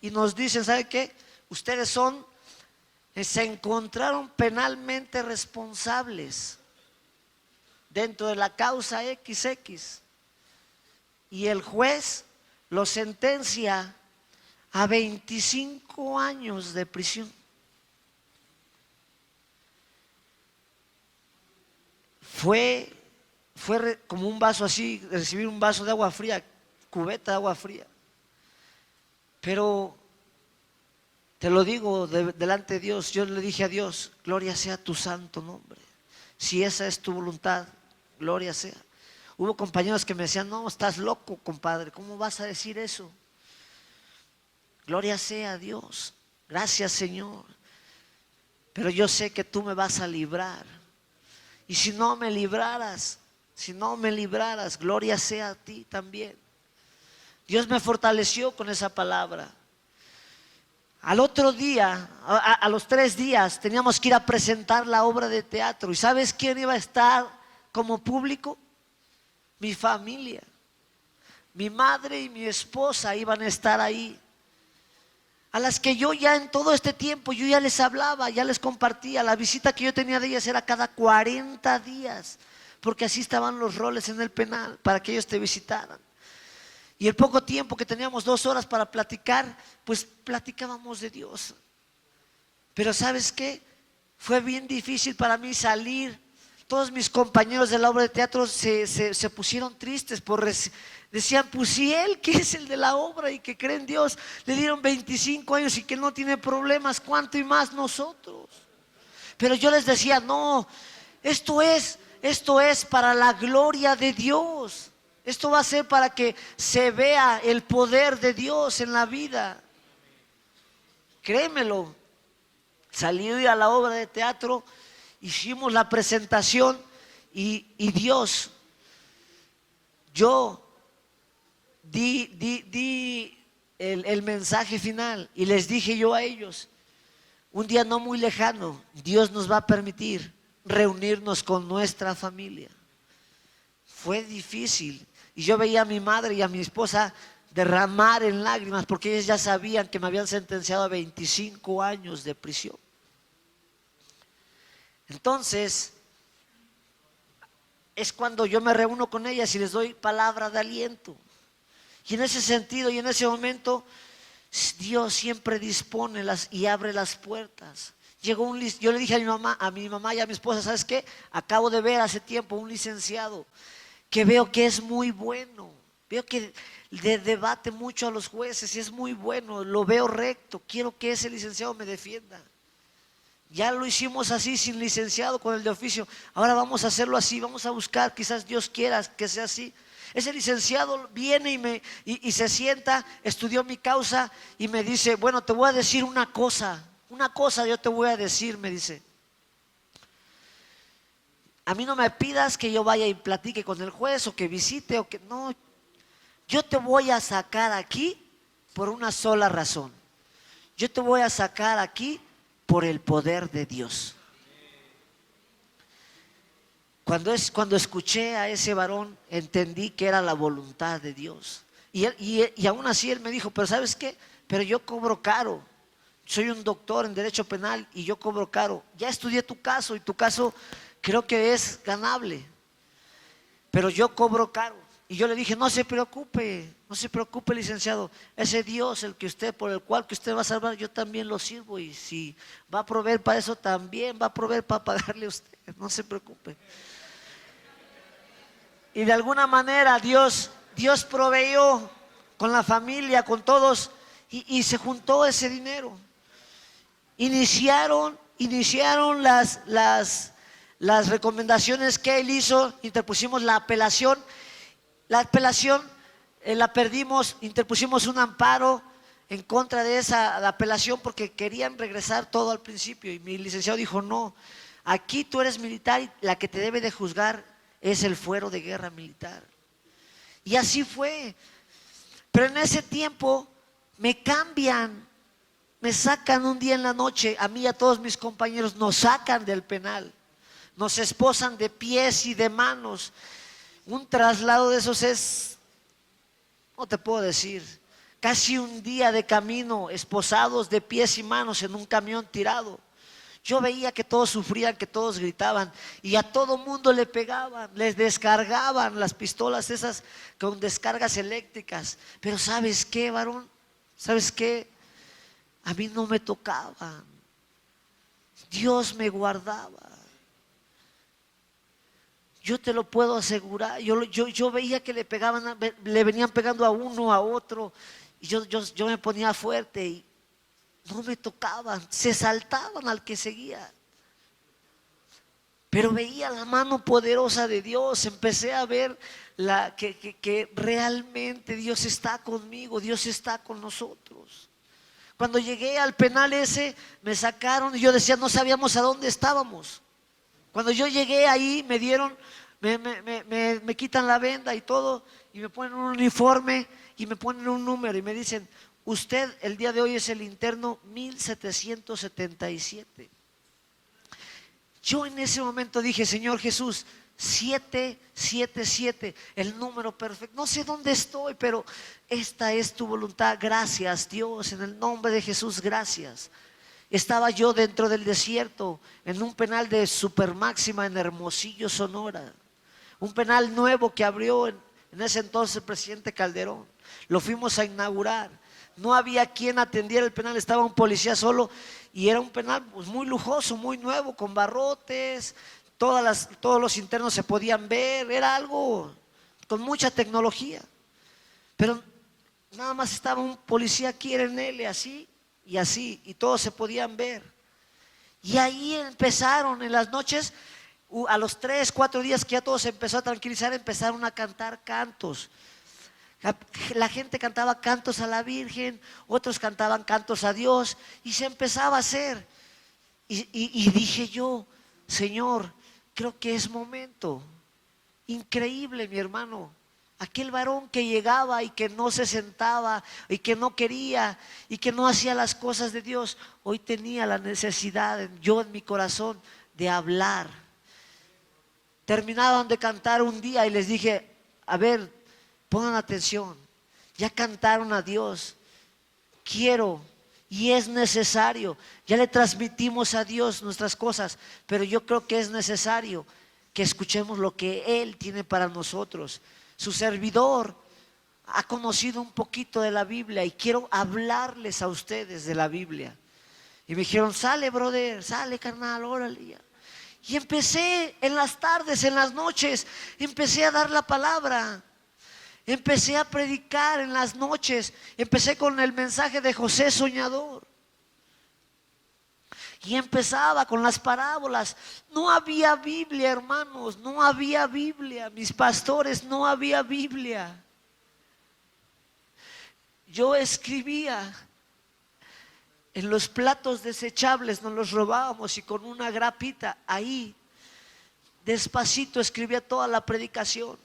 y nos dicen, ¿sabe qué? Ustedes se encontraron penalmente responsables dentro de la causa XX y el juez los sentencia a 25 años de prisión. Fue como un vaso así, recibir un vaso de agua fría, cubeta de agua fría. Pero te lo digo delante de Dios, yo le dije a Dios, gloria sea tu santo nombre. Si esa es tu voluntad, gloria sea. Hubo compañeros que me decían, no, estás loco, compadre, ¿cómo vas a decir eso? Gloria sea a Dios. Gracias, Señor. Pero yo sé que tú me vas a librar. Y si no me libraras, gloria sea a ti también. Dios me fortaleció con esa palabra. Al otro día, a los 3 días, teníamos que ir a presentar la obra de teatro. ¿Y sabes quién iba a estar como público? Mi familia. Mi madre y mi esposa iban a estar ahí. A las que yo ya en todo este tiempo, yo ya les hablaba, ya les compartía. La visita que yo tenía de ellas era cada 40 días. Porque así estaban los roles en el penal, para que ellos te visitaran. Y el poco tiempo que teníamos, 2 horas para platicar, pues platicábamos de Dios. Pero ¿sabes qué? Fue bien difícil para mí salir. Todos mis compañeros de la obra de teatro se pusieron tristes decían, pues si él, que es el de la obra y que cree en Dios, le dieron 25 años y que no tiene problemas, ¿cuánto y más nosotros? Pero yo les decía, no, esto es para la gloria de Dios. Esto va a ser para que se vea el poder de Dios en la vida. Créemelo. Salí a la obra de teatro, hicimos la presentación y Dios, yo di el mensaje final y les dije yo a ellos, un día no muy lejano, Dios nos va a permitir reunirnos con nuestra familia. Fue difícil. Y yo veía a mi madre y a mi esposa derramar en lágrimas porque ellos ya sabían que me habían sentenciado a 25 años de prisión. Entonces, es cuando yo me reúno con ellas y les doy palabra de aliento. Y en ese sentido y en ese momento, Dios siempre dispone y abre las puertas. Yo le dije a mi mamá y a mi esposa, ¿sabes qué? Acabo de ver hace tiempo un licenciado que veo que es muy bueno, veo que debate mucho a los jueces y es muy bueno, lo veo recto, quiero que ese licenciado me defienda. Ya lo hicimos así sin licenciado con el de oficio, ahora vamos a hacerlo así, vamos a buscar, quizás Dios quiera que sea así. Ese licenciado viene y se sienta, estudió mi causa y me dice, bueno, te voy a decir una cosa yo te voy a decir, me dice. A mí no me pidas que yo vaya y platique con el juez o que visite o que no. Yo te voy a sacar aquí por una sola razón. Yo te voy a sacar aquí por el poder de Dios. Cuando escuché a ese varón, entendí que era la voluntad de Dios. Y aún así él me dijo, pero ¿sabes qué? Pero yo cobro caro. Soy un doctor en derecho penal y yo cobro caro. Ya estudié tu caso y tu caso creo que es ganable, pero yo cobro caro. Y yo le dije, no se preocupe, licenciado, ese Dios por el cual que usted va a salvar, yo también lo sirvo, y si va a proveer para eso, también va a proveer para pagarle a usted, no se preocupe. Y de alguna manera Dios proveyó con la familia, con todos, y se juntó ese dinero. Iniciaron las recomendaciones que él hizo, interpusimos la apelación. La apelación la perdimos, interpusimos un amparo en contra de esa apelación porque querían regresar todo al principio. Y mi licenciado dijo, no, aquí tú eres militar y la que te debe de juzgar es el fuero de guerra militar. Y así fue. Pero en ese tiempo me cambian. Me sacan un día en la noche, a mí y a todos mis compañeros, nos sacan del penal, nos esposan de pies y de manos. Un traslado de esos es, no te puedo decir, casi un día de camino, esposados de pies y manos en un camión tirado. Yo veía que todos sufrían, que todos gritaban y a todo mundo le pegaban, les descargaban las pistolas esas con descargas eléctricas. Pero ¿sabes qué, varón? ¿Sabes qué? A mí no me tocaban. Dios me guardaba. Yo te lo puedo asegurar. Yo veía que le venían pegando a uno, a otro. Y yo me ponía fuerte y no me tocaban. Se saltaban al que seguía. Pero veía la mano poderosa de Dios. Empecé a ver que realmente Dios está conmigo. Dios está con nosotros. Cuando llegué al penal ese, me sacaron y yo decía, no sabíamos a dónde estábamos. Cuando yo llegué ahí, me dieron, me quitan la venda y todo, y me ponen un uniforme y me ponen un número y me dicen, usted el día de hoy es el interno 1777. Yo en ese momento dije, Señor Jesús, 777, el número perfecto. No sé dónde estoy, pero esta es tu voluntad. Gracias, Dios, en el nombre de Jesús, gracias. Estaba yo dentro del desierto, en un penal de Super Máxima en Hermosillo, Sonora. Un penal nuevo que abrió en ese entonces el presidente Calderón. Lo fuimos a inaugurar. No había quien atendiera el penal, estaba un policía solo y era un penal pues muy lujoso, muy nuevo, con barrotes, todos los internos se podían ver, era algo con mucha tecnología. Pero nada más estaba un policía aquí en él, así y así, y todos se podían ver. Y ahí empezaron en las noches, a los 3, 4 días que ya todo se empezó a tranquilizar, empezaron a cantar cantos. La gente cantaba cantos a la Virgen, otros cantaban cantos a Dios y se empezaba a hacer. Y dije yo, Señor, creo que es momento. Increíble, mi hermano. Aquel varón que llegaba y que no se sentaba y que no quería y que no hacía las cosas de Dios, hoy tenía la necesidad, yo en mi corazón, de hablar. Terminaban de cantar un día y les dije, a ver, pongan atención, ya cantaron a Dios, quiero y es necesario, ya le transmitimos a Dios nuestras cosas, pero yo creo que es necesario que escuchemos lo que Él tiene para nosotros. Su servidor ha conocido un poquito de la Biblia y quiero hablarles a ustedes de la Biblia. Y me dijeron, sale brother, sale carnal, órale. Y empecé en las tardes, en las noches, empecé a dar la palabra. Empecé a predicar en las noches. Empecé con el mensaje de José Soñador. Y empezaba con las parábolas. No había Biblia, hermanos, no había Biblia. Mis pastores, no había Biblia. Yo escribía en los platos desechables, nos los robábamos y con una grapita ahí, despacito escribía toda la predicación.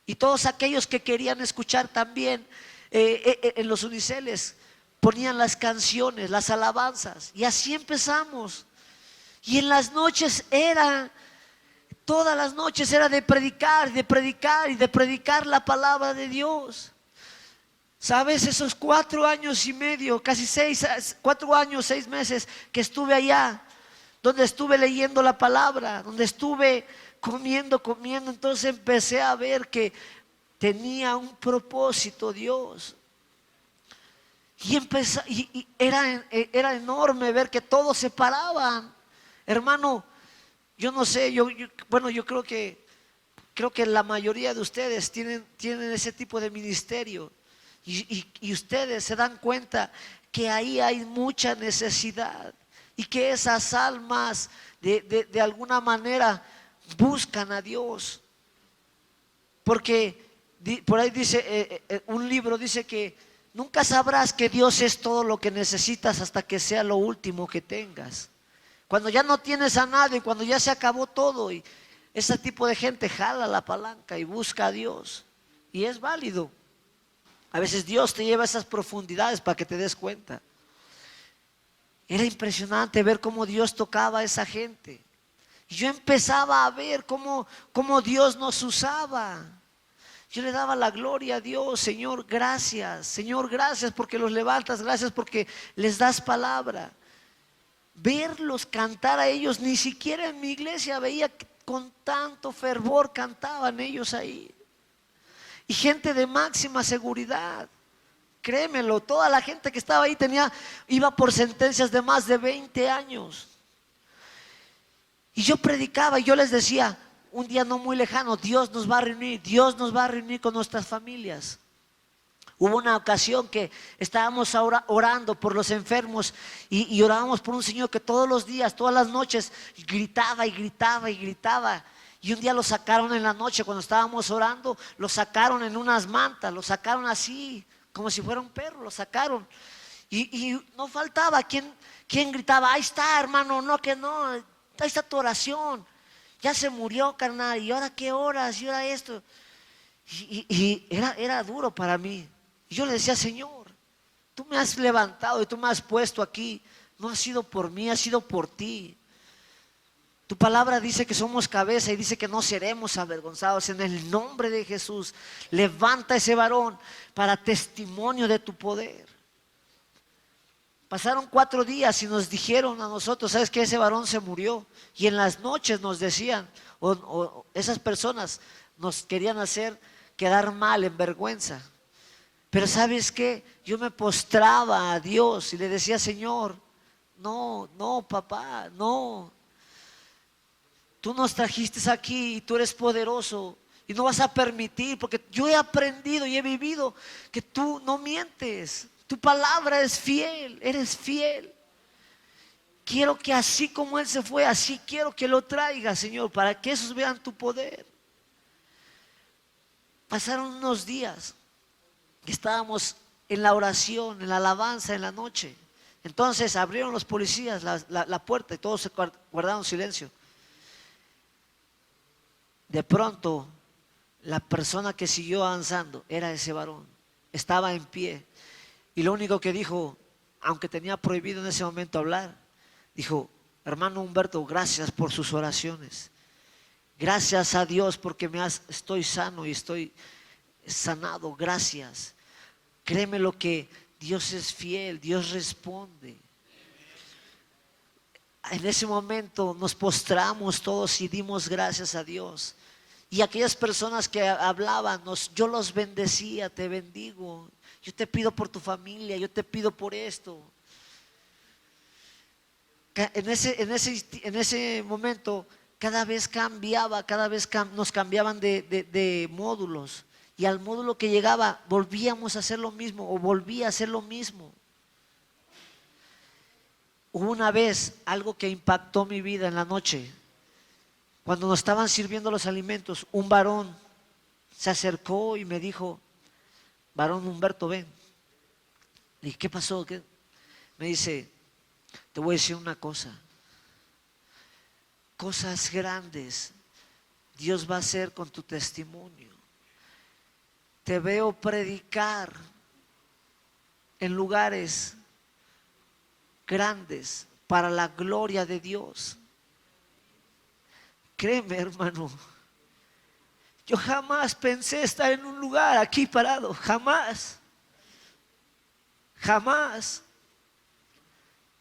Y todos aquellos que querían escuchar también en los uniceles ponían las canciones, las alabanzas. Y así empezamos. Y en las noches todas las noches era de predicar, de predicar y de predicar la palabra de Dios. Sabes, esos 4 años y medio, casi 4 años, 6 meses que estuve allá, donde estuve leyendo la palabra, donde estuve comiendo, entonces empecé a ver que tenía un propósito Dios. Y era enorme ver que todos se paraban. Hermano, yo no sé, yo creo que la mayoría de ustedes tienen ese tipo de ministerio. Y ustedes se dan cuenta que ahí hay mucha necesidad y que esas almas de alguna manera buscan a Dios, porque por ahí dice un libro dice que nunca sabrás que Dios es todo lo que necesitas hasta que sea lo último que tengas. Cuando ya no tienes a nadie, cuando ya se acabó todo, y ese tipo de gente jala la palanca y busca a Dios, y es válido. A veces Dios te lleva a esas profundidades para que te des cuenta. Era impresionante ver cómo Dios tocaba a esa gente. Y yo empezaba a ver cómo Dios nos usaba. Yo le daba la gloria a Dios. Señor, gracias porque los levantas, gracias porque les das palabra. Verlos cantar a ellos, ni siquiera en mi iglesia veía que con tanto fervor cantaban ellos ahí. Y gente de máxima seguridad, créemelo, toda la gente que estaba ahí iba por sentencias de más de 20 años. Y yo predicaba y yo les decía, un día no muy lejano, Dios nos va a reunir con nuestras familias. Hubo una ocasión que estábamos ahora orando por los enfermos y orábamos por un señor que todos los días, todas las noches gritaba y gritaba y gritaba. Y un día lo sacaron en la noche cuando estábamos orando, lo sacaron en unas mantas, lo sacaron así, como si fuera un perro, lo sacaron. Y no faltaba quien gritaba, ahí está, hermano, no, que no, ahí está tu oración. Ya se murió, carnal, y ahora qué horas, y ahora esto. Y era duro para mí. Y yo le decía, Señor, tú me has levantado y tú me has puesto aquí. No ha sido por mí, ha sido por ti. Tu palabra dice que somos cabeza y dice que no seremos avergonzados. En el nombre de Jesús, levanta ese varón para testimonio de tu poder. Pasaron 4 días y nos dijeron a nosotros, ¿sabes qué? Ese varón se murió. Y en las noches nos decían, o esas personas nos querían hacer quedar mal, en vergüenza. Pero ¿sabes qué? Yo me postraba a Dios y le decía, Señor, no, no, papá, no. Tú nos trajiste aquí y tú eres poderoso y no vas a permitir, porque yo he aprendido y he vivido que tú no mientes. Tu palabra es fiel, eres fiel. Quiero que así como Él se fue, así quiero que lo traiga, Señor, para que esos vean tu poder. Pasaron unos días y estábamos en la oración, en la alabanza, en la noche. Entonces abrieron los policías la puerta y todos se guardaron silencio. De pronto, la persona que siguió avanzando era ese varón. Estaba en pie. Y lo único que dijo, aunque tenía prohibido en ese momento hablar, dijo, hermano Humberto, gracias por sus oraciones. Gracias a Dios porque estoy sano y estoy sanado. Gracias. Créeme lo que Dios es fiel, Dios responde. En ese momento nos postramos todos y dimos gracias a Dios. Y aquellas personas que hablaban, yo los bendecía, te bendigo. Yo te pido por tu familia, yo te pido por esto. En ese momento cada vez cambiaba, nos cambiaban de módulos. Y al módulo que llegaba volvíamos a hacer lo mismo o volvía a hacer lo mismo. Hubo una vez algo que impactó mi vida en la noche. Cuando nos estaban sirviendo los alimentos, un varón se acercó y me dijo, varón Humberto, ven. Le dije, ¿qué pasó? ¿Qué? Me dice, te voy a decir una cosa. Cosas grandes Dios va a hacer con tu testimonio. Te veo predicar en lugares grandes para la gloria de Dios. Créeme, hermano, yo jamás pensé estar en un lugar aquí parado, jamás, jamás.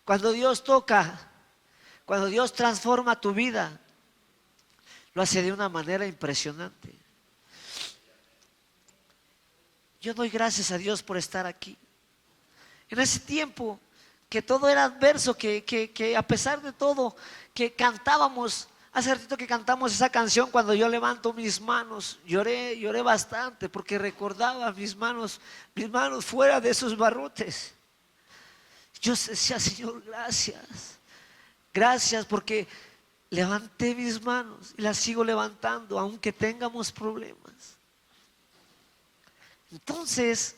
Cuando Dios toca, cuando Dios transforma tu vida, lo hace de una manera impresionante. Yo doy gracias a Dios por estar aquí. En ese tiempo que todo era adverso, que a pesar de todo, que cantábamos, hace ratito que cantamos esa canción, cuando yo levanto mis manos, lloré bastante porque recordaba mis manos fuera de esos barrotes. Yo decía, Señor, gracias porque levanté mis manos y las sigo levantando aunque tengamos problemas. Entonces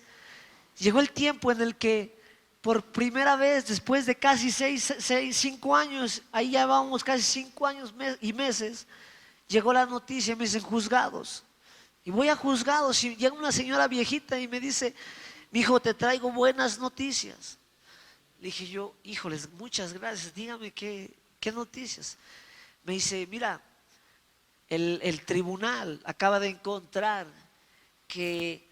llegó el tiempo en el que por primera vez, después de casi 5 años, ahí ya vamos casi 5 años y meses, llegó la noticia, me dicen juzgados. Y voy a juzgados y llega una señora viejita y me dice, mi hijo, te traigo buenas noticias. Le dije yo, híjoles, muchas gracias, dígame qué noticias. Me dice, mira, el tribunal acaba de encontrar que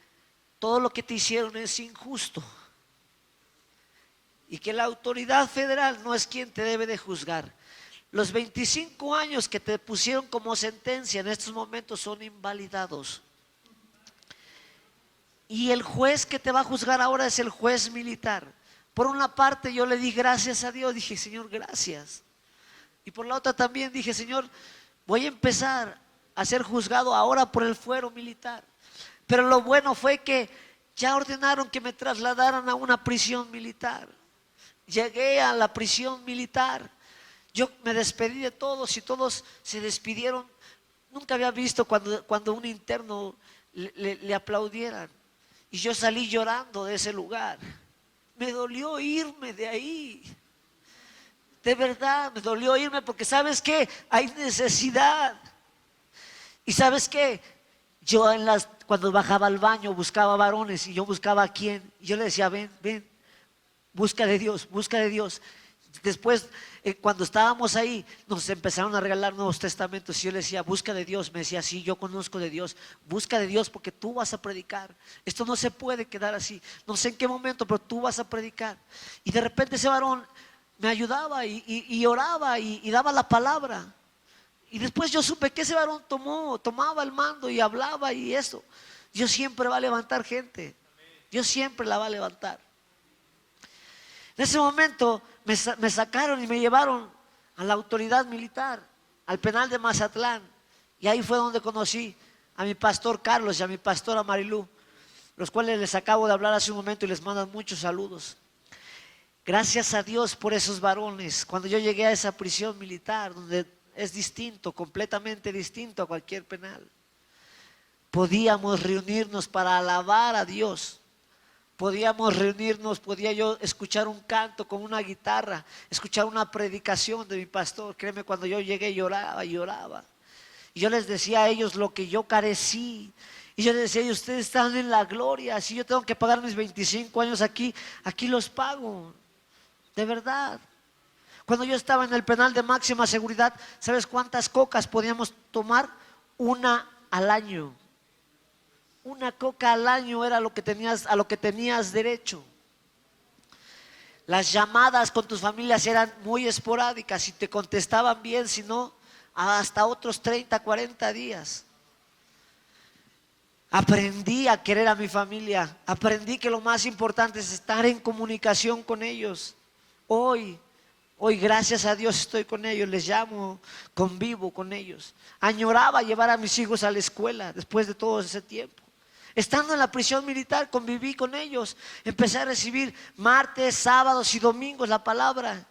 todo lo que te hicieron es injusto y que la autoridad federal no es quien te debe de juzgar. Los 25 años que te pusieron como sentencia en estos momentos son invalidados. Y el juez que te va a juzgar ahora es el juez militar. Por una parte yo le di gracias a Dios, dije, Señor, gracias. Y por la otra también dije, Señor, voy a empezar a ser juzgado ahora por el fuero militar. Pero lo bueno fue que ya ordenaron que me trasladaran a una prisión militar. Llegué a la prisión militar. Yo me despedí de todos y todos se despidieron. Nunca había visto cuando un interno le aplaudieran. Y yo salí llorando de ese lugar. me dolió irme de ahí. De verdad, me dolió irme porque ¿sabes qué? Hay necesidad. Y ¿sabes qué? Yo cuando bajaba al baño buscaba varones y yo buscaba a quién. Y yo le decía, ven, ven, busca de Dios, busca de Dios. Después, cuando estábamos ahí, nos empezaron a regalar Nuevos Testamentos y yo le decía, busca de Dios. Me decía, sí, yo conozco de Dios. Busca de Dios porque tú vas a predicar. Esto no se puede quedar así. No sé en qué momento, pero tú vas a predicar. Y de repente ese varón me ayudaba y oraba y daba la palabra. Y después yo supe que ese varón tomaba el mando y hablaba y eso. Dios siempre va a levantar gente. Dios siempre la va a levantar. En ese momento me sacaron y me llevaron a la autoridad militar, al penal de Mazatlán. Y ahí fue donde conocí a mi pastor Carlos y a mi pastora Marilú, los cuales les acabo de hablar hace un momento y les mandan muchos saludos. Gracias a Dios por esos varones. Cuando yo llegué a esa prisión militar, donde es distinto, completamente distinto a cualquier penal, podíamos reunirnos para alabar a Dios. Podíamos reunirnos, podía yo escuchar un canto con una guitarra, escuchar una predicación de mi pastor. Créeme, cuando yo llegué lloraba y lloraba. Y yo les decía a ellos lo que yo carecí. Y yo les decía, y ustedes están en la gloria. Si yo tengo que pagar mis 25 años aquí, aquí los pago. De verdad. Cuando yo estaba en el penal de máxima seguridad, ¿sabes cuántas cocas podíamos tomar? Una al año. Una coca al año era lo que tenías, a lo que tenías derecho. Las llamadas con tus familias eran muy esporádicas. Si te contestaban bien, si no, hasta otros 30, 40 días. Aprendí a querer a mi familia. Aprendí que lo más importante es estar en comunicación con ellos. Hoy gracias a Dios estoy con ellos, les llamo, convivo con ellos. Añoraba llevar a mis hijos a la escuela después de todo ese tiempo. Estando en la prisión militar conviví con ellos, empecé a recibir martes, sábados y domingos la palabra.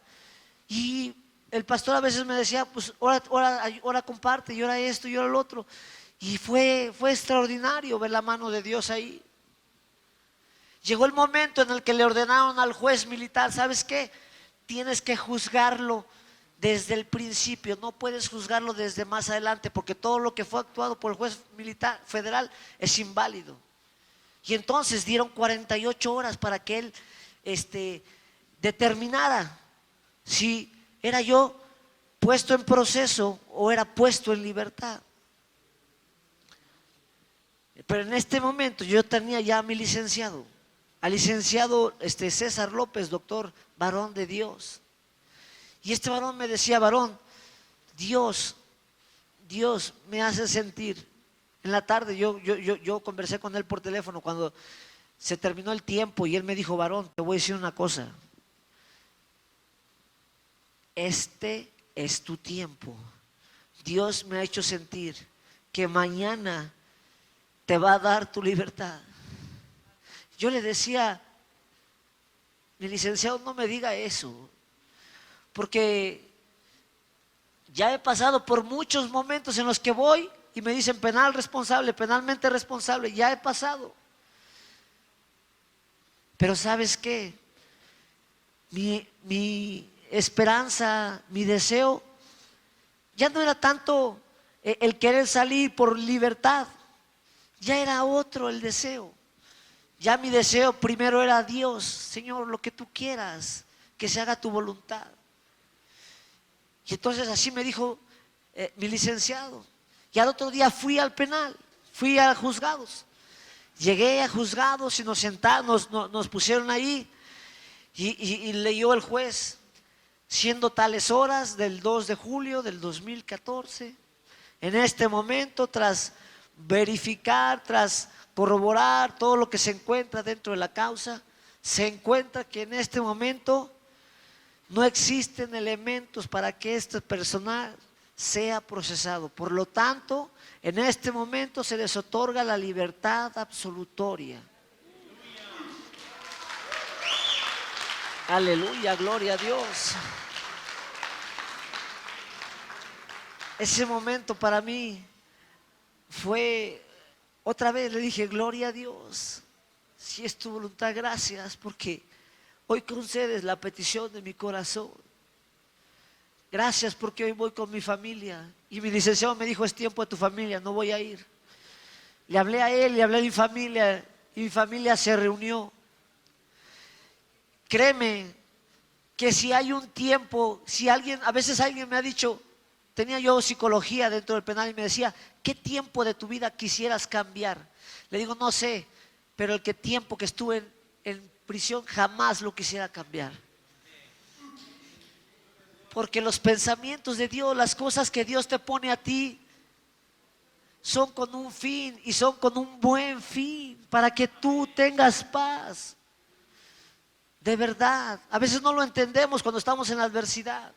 Y el pastor a veces me decía, pues ora comparte, y ora esto y ora lo otro. Y fue extraordinario ver la mano de Dios ahí. Llegó el momento en el que le ordenaron al juez militar, ¿sabes qué? Tienes que juzgarlo desde el principio, no puedes juzgarlo desde más adelante, porque todo lo que fue actuado por el juez militar federal es inválido. Y entonces dieron 48 horas para que él determinara si era yo puesto en proceso o era puesto en libertad. Pero en este momento yo tenía ya a mi licenciado, al licenciado César López, doctor, varón de Dios. Y este varón me decía, varón, Dios me hace sentir. En la tarde yo conversé con él por teléfono cuando se terminó el tiempo y él me dijo, varón, te voy a decir una cosa. Este es tu tiempo. Dios me ha hecho sentir que mañana te va a dar tu libertad. Yo le decía, mi licenciado, no me diga eso, porque ya he pasado por muchos momentos en los que voy y me dicen penal responsable, penalmente responsable, ya he pasado. Pero ¿sabes qué? Mi esperanza, mi deseo, ya no era tanto el querer salir por libertad, ya era otro el deseo. Ya mi deseo primero era Dios, Señor, lo que tú quieras, que se haga tu voluntad. Y entonces así me dijo mi licenciado. Y al otro día fui al penal, fui a juzgados. Llegué a juzgados y nos sentamos, nos pusieron ahí y leyó el juez, siendo tales horas del 2 de julio del 2014. En este momento, tras verificar, tras corroborar todo lo que se encuentra dentro de la causa, se encuentra que en este momento no existen elementos para que este personal sea procesado. Por lo tanto, en este momento se les otorga la libertad absolutoria. Aleluya, gloria a Dios. Ese momento para mí fue, otra vez le dije, gloria a Dios, si es tu voluntad, gracias, porque hoy concedes la petición de mi corazón. Gracias porque hoy voy con mi familia. Y mi licenciado me dijo, es tiempo de tu familia, no voy a ir. Le hablé a él, le hablé a mi familia y mi familia se reunió. Créeme que si hay un tiempo, si alguien, a veces alguien me ha dicho, tenía yo psicología dentro del penal y me decía, ¿qué tiempo de tu vida quisieras cambiar? Le digo, no sé, pero el tiempo que estuve en prisión jamás lo quisiera cambiar. Porque los pensamientos de Dios, las cosas que Dios te pone a ti, son con un fin y son con un buen fin, para que tú tengas paz. De verdad, a veces no lo entendemos cuando estamos en la adversidad.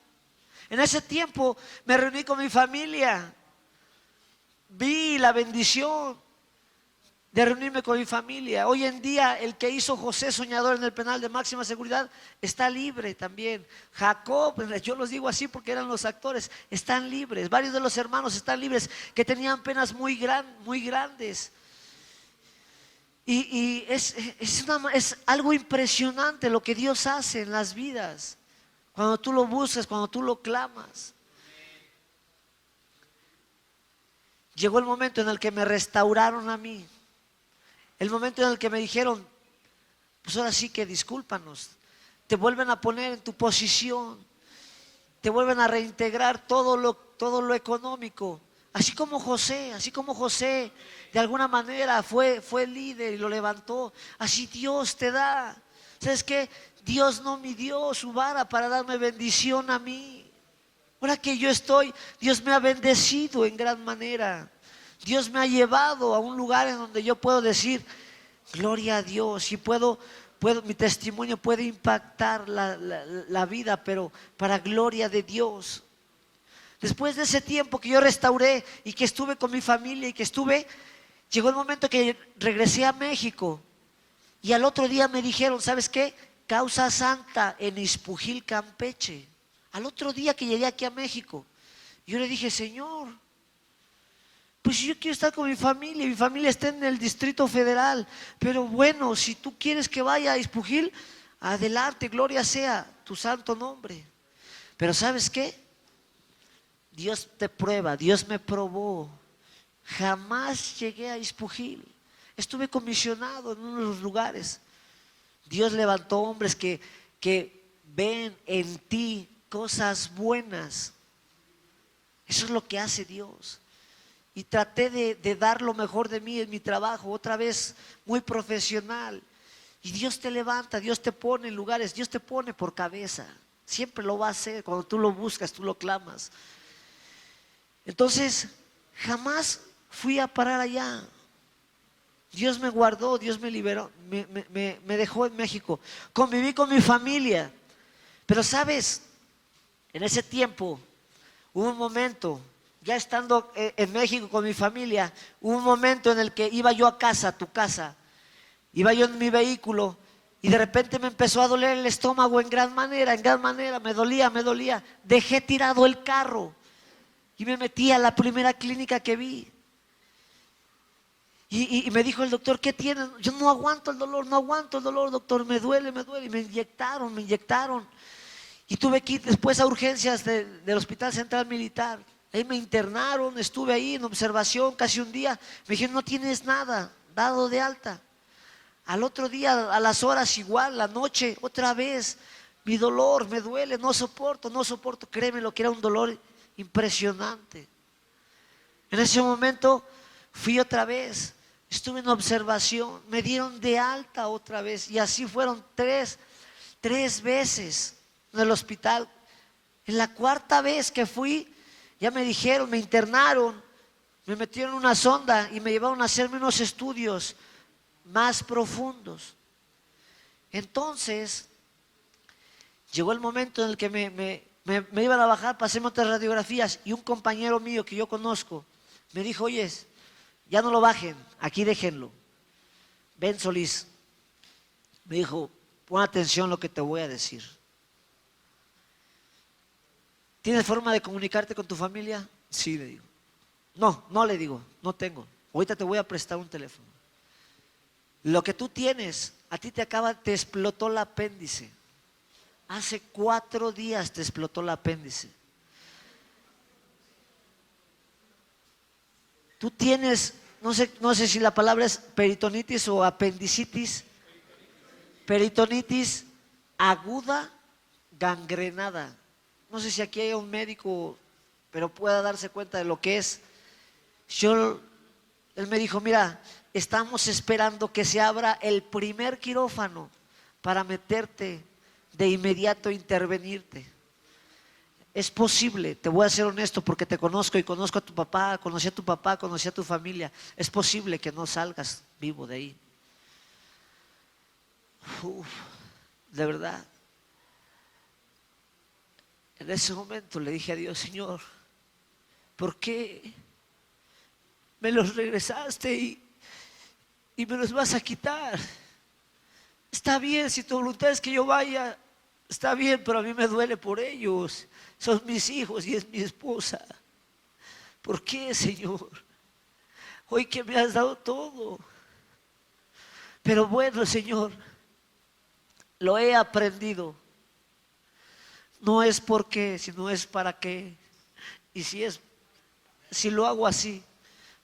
En ese tiempo me reuní con mi familia, vi la bendición de reunirme con mi familia. Hoy en día el que hizo José Soñador en el penal de máxima seguridad está libre también. Jacob, yo los digo así porque eran los actores, están libres. Varios de los hermanos están libres que tenían penas muy grandes. Y es algo impresionante lo que Dios hace en las vidas, cuando tú lo buscas, cuando tú lo clamas. Llegó el momento en el que me restauraron a mí, el momento en el que me dijeron, pues ahora sí que discúlpanos, te vuelven a poner en tu posición, te vuelven a reintegrar todo lo económico. Así como José de alguna manera fue líder y lo levantó, así Dios te da. ¿Sabes qué? Dios no midió su vara para darme bendición a mí. Ahora que yo estoy, Dios me ha bendecido en gran manera. Dios me ha llevado a un lugar en donde yo puedo decir, gloria a Dios, y mi testimonio puede impactar la vida, pero para gloria de Dios. Después de ese tiempo que yo restauré y que estuve con mi familia llegó el momento que regresé a México y al otro día me dijeron, ¿sabes qué? Causa santa en Ispujil, Campeche. Al otro día que llegué aquí a México, yo le dije, Señor, pues yo quiero estar con mi familia está en el Distrito Federal, pero bueno, si tú quieres que vaya a Ispujil, adelante, gloria sea tu santo nombre. Pero ¿sabes qué? Dios te prueba, Dios me probó. Jamás llegué a Ispujil. Estuve comisionado en uno de los lugares. Dios levantó hombres que ven en ti cosas buenas. Eso es lo que hace Dios. Y traté de dar lo mejor de mí en mi trabajo, otra vez muy profesional. Y Dios te levanta, Dios te pone en lugares, Dios te pone por cabeza. Siempre lo va a hacer, cuando tú lo buscas, tú lo clamas. Entonces, jamás fui a parar allá. Dios me guardó, Dios me liberó, me dejó en México. Conviví con mi familia. Pero sabes, en ese tiempo hubo un momento, ya estando en México con mi familia, hubo un momento en el que iba yo a tu casa, iba yo en mi vehículo y de repente me empezó a doler el estómago en gran manera, me dolía. Dejé tirado el carro. Y me metí a la primera clínica que vi. Y me dijo el doctor, ¿qué tienes? Yo no aguanto el dolor, doctor, me duele. Y me inyectaron. Y tuve que ir después a urgencias del Hospital Central Militar. Ahí me internaron, estuve ahí en observación casi un día. Me dijeron, no tienes nada, dado de alta. Al otro día, a las horas igual, la noche, otra vez. Mi dolor, me duele, no soporto. Créeme lo que era un dolor impresionante. En ese momento fui otra vez, estuve en observación, me dieron de alta otra vez y así fueron tres veces en el hospital. En la cuarta vez que fui, ya me dijeron, me internaron, me metieron una sonda y me llevaron a hacerme unos estudios más profundos. Entonces llegó el momento en el que me iban a bajar para hacerme otras radiografías y un compañero mío que yo conozco me dijo, oye, ya no lo bajen, aquí déjenlo. Ben Solís me dijo, pon atención lo que te voy a decir. ¿Tienes forma de comunicarte con tu familia? Sí, le digo. No le digo, no tengo. Ahorita te voy a prestar un teléfono. Lo que tú tienes, a ti te explotó el apéndice. hace 4 días te explotó el apéndice. Tú tienes, no sé si la palabra es peritonitis o apendicitis, peritonitis aguda gangrenada. No sé si aquí hay un médico, pero pueda darse cuenta de lo que es. Él me dijo, mira, estamos esperando que se abra el primer quirófano para meterte de inmediato, intervenirte. Es posible, te voy a ser honesto porque te conozco y conozco a tu papá, conocí a tu papá, conocí a tu familia. Es posible que no salgas vivo de ahí. Uf, de verdad. En ese momento le dije a Dios, Señor, ¿por qué me los regresaste y me los vas a quitar? Está bien, si tu voluntad es que yo vaya, está bien, pero a mí me duele por ellos. Son mis hijos y es mi esposa. ¿Por qué, Señor? Hoy que me has dado todo. Pero bueno, Señor, lo he aprendido. No es por qué, sino es para qué. Y si lo hago así,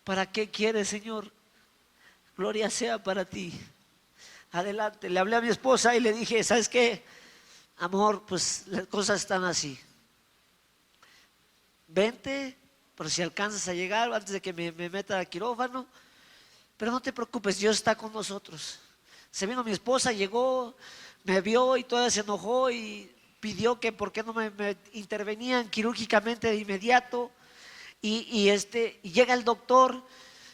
¿para qué quieres, Señor? Gloria sea para ti. Adelante. Le hablé a mi esposa y le dije, ¿sabes qué? Amor, pues las cosas están así. Vente, por si alcanzas a llegar antes de que me meta al quirófano. Pero no te preocupes, Dios está con nosotros. Se vino mi esposa, llegó, me vio y todavía se enojó y pidió que por qué no me intervenían quirúrgicamente de inmediato. Y llega el doctor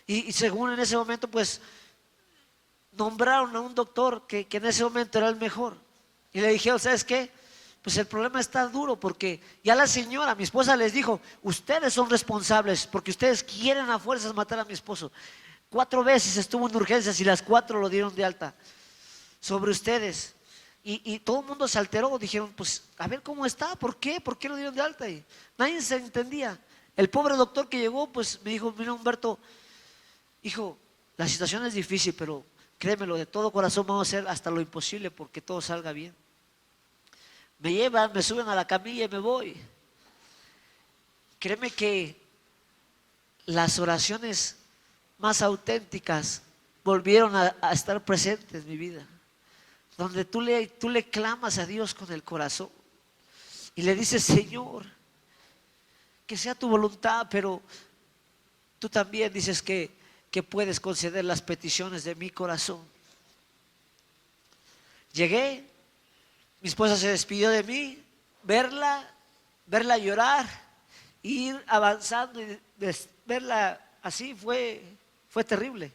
y según en ese momento pues nombraron a un doctor que en ese momento era el mejor. Y le dijeron, ¿sabes qué? Pues el problema está duro porque ya la señora, mi esposa les dijo, ustedes son responsables porque ustedes quieren a fuerzas matar a mi esposo. 4 veces estuvo en urgencias y las 4 lo dieron de alta sobre ustedes. Y todo el mundo se alteró, dijeron, pues a ver cómo está, ¿por qué? ¿Por qué lo dieron de alta? Y nadie se entendía. El pobre doctor que llegó, pues me dijo, mira Humberto, hijo, la situación es difícil, pero créemelo, de todo corazón vamos a hacer hasta lo imposible porque todo salga bien. Me llevan, me suben a la camilla y me voy. Créeme que las oraciones más auténticas volvieron a estar presentes en mi vida. Donde tú le clamas a Dios con el corazón y le dices, Señor, que sea tu voluntad, pero tú también dices que puedes conceder las peticiones de mi corazón. Llegué, mi esposa se despidió de mí, verla llorar, ir avanzando y verla así fue terrible.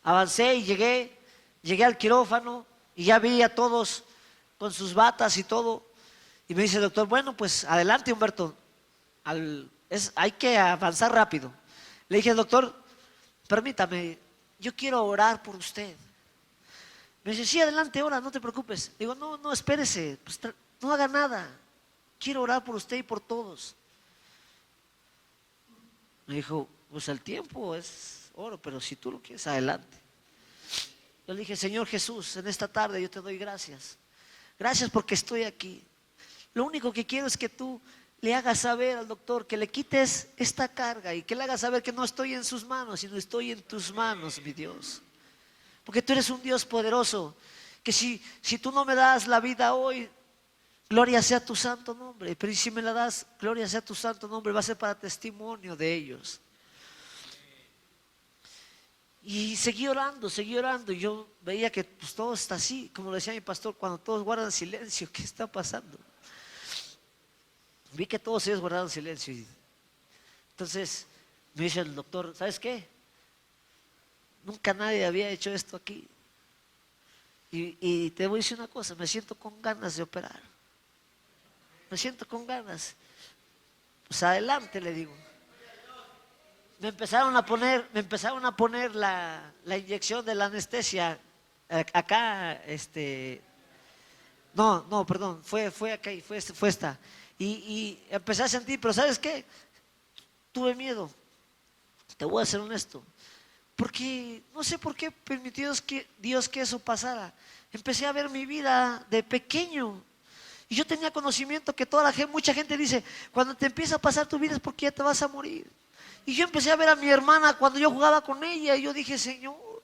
Avancé y llegué al quirófano y ya vi a todos con sus batas y todo. Y me dice el doctor, bueno, pues adelante Humberto, hay que avanzar rápido. Le dije, doctor, permítame, yo quiero orar por usted. Me dice, sí, adelante, ora, no te preocupes. Digo, no, espérese, pues, no haga nada. Quiero orar por usted y por todos. Me dijo, pues el tiempo es oro, pero si tú lo quieres, adelante. Yo le dije, Señor Jesús, en esta tarde yo te doy gracias. Gracias porque estoy aquí. Lo único que quiero es que tú le hagas saber al doctor, que le quites esta carga y que le hagas saber que no estoy en sus manos, sino estoy en tus manos, mi Dios. Porque tú eres un Dios poderoso, que si tú no me das la vida hoy, gloria sea tu santo nombre. Pero si me la das, gloria sea tu santo nombre, va a ser para testimonio de ellos. Y seguí orando, y yo veía que pues, todo está así, como lo decía mi pastor, cuando todos guardan silencio, ¿qué está pasando? Vi que todos ellos guardaron silencio. Entonces me dice el doctor, ¿sabes qué? Nunca nadie había hecho esto aquí. Y te voy a decir una cosa, me siento con ganas de operar. Me siento con ganas. Pues adelante, le digo. Me empezaron a poner la inyección de la anestesia acá, no, perdón, fue acá y fue esta. Y empecé a sentir, pero ¿sabes qué? Tuve miedo. Te voy a ser honesto. Porque no sé por qué permitió Dios que eso pasara. Empecé a ver mi vida de pequeño Y yo tenía conocimiento que toda la gente, mucha gente dice, cuando te empieza a pasar tu vida es porque ya te vas a morir. Y yo empecé a ver a mi hermana cuando yo jugaba con ella y yo dije, Señor,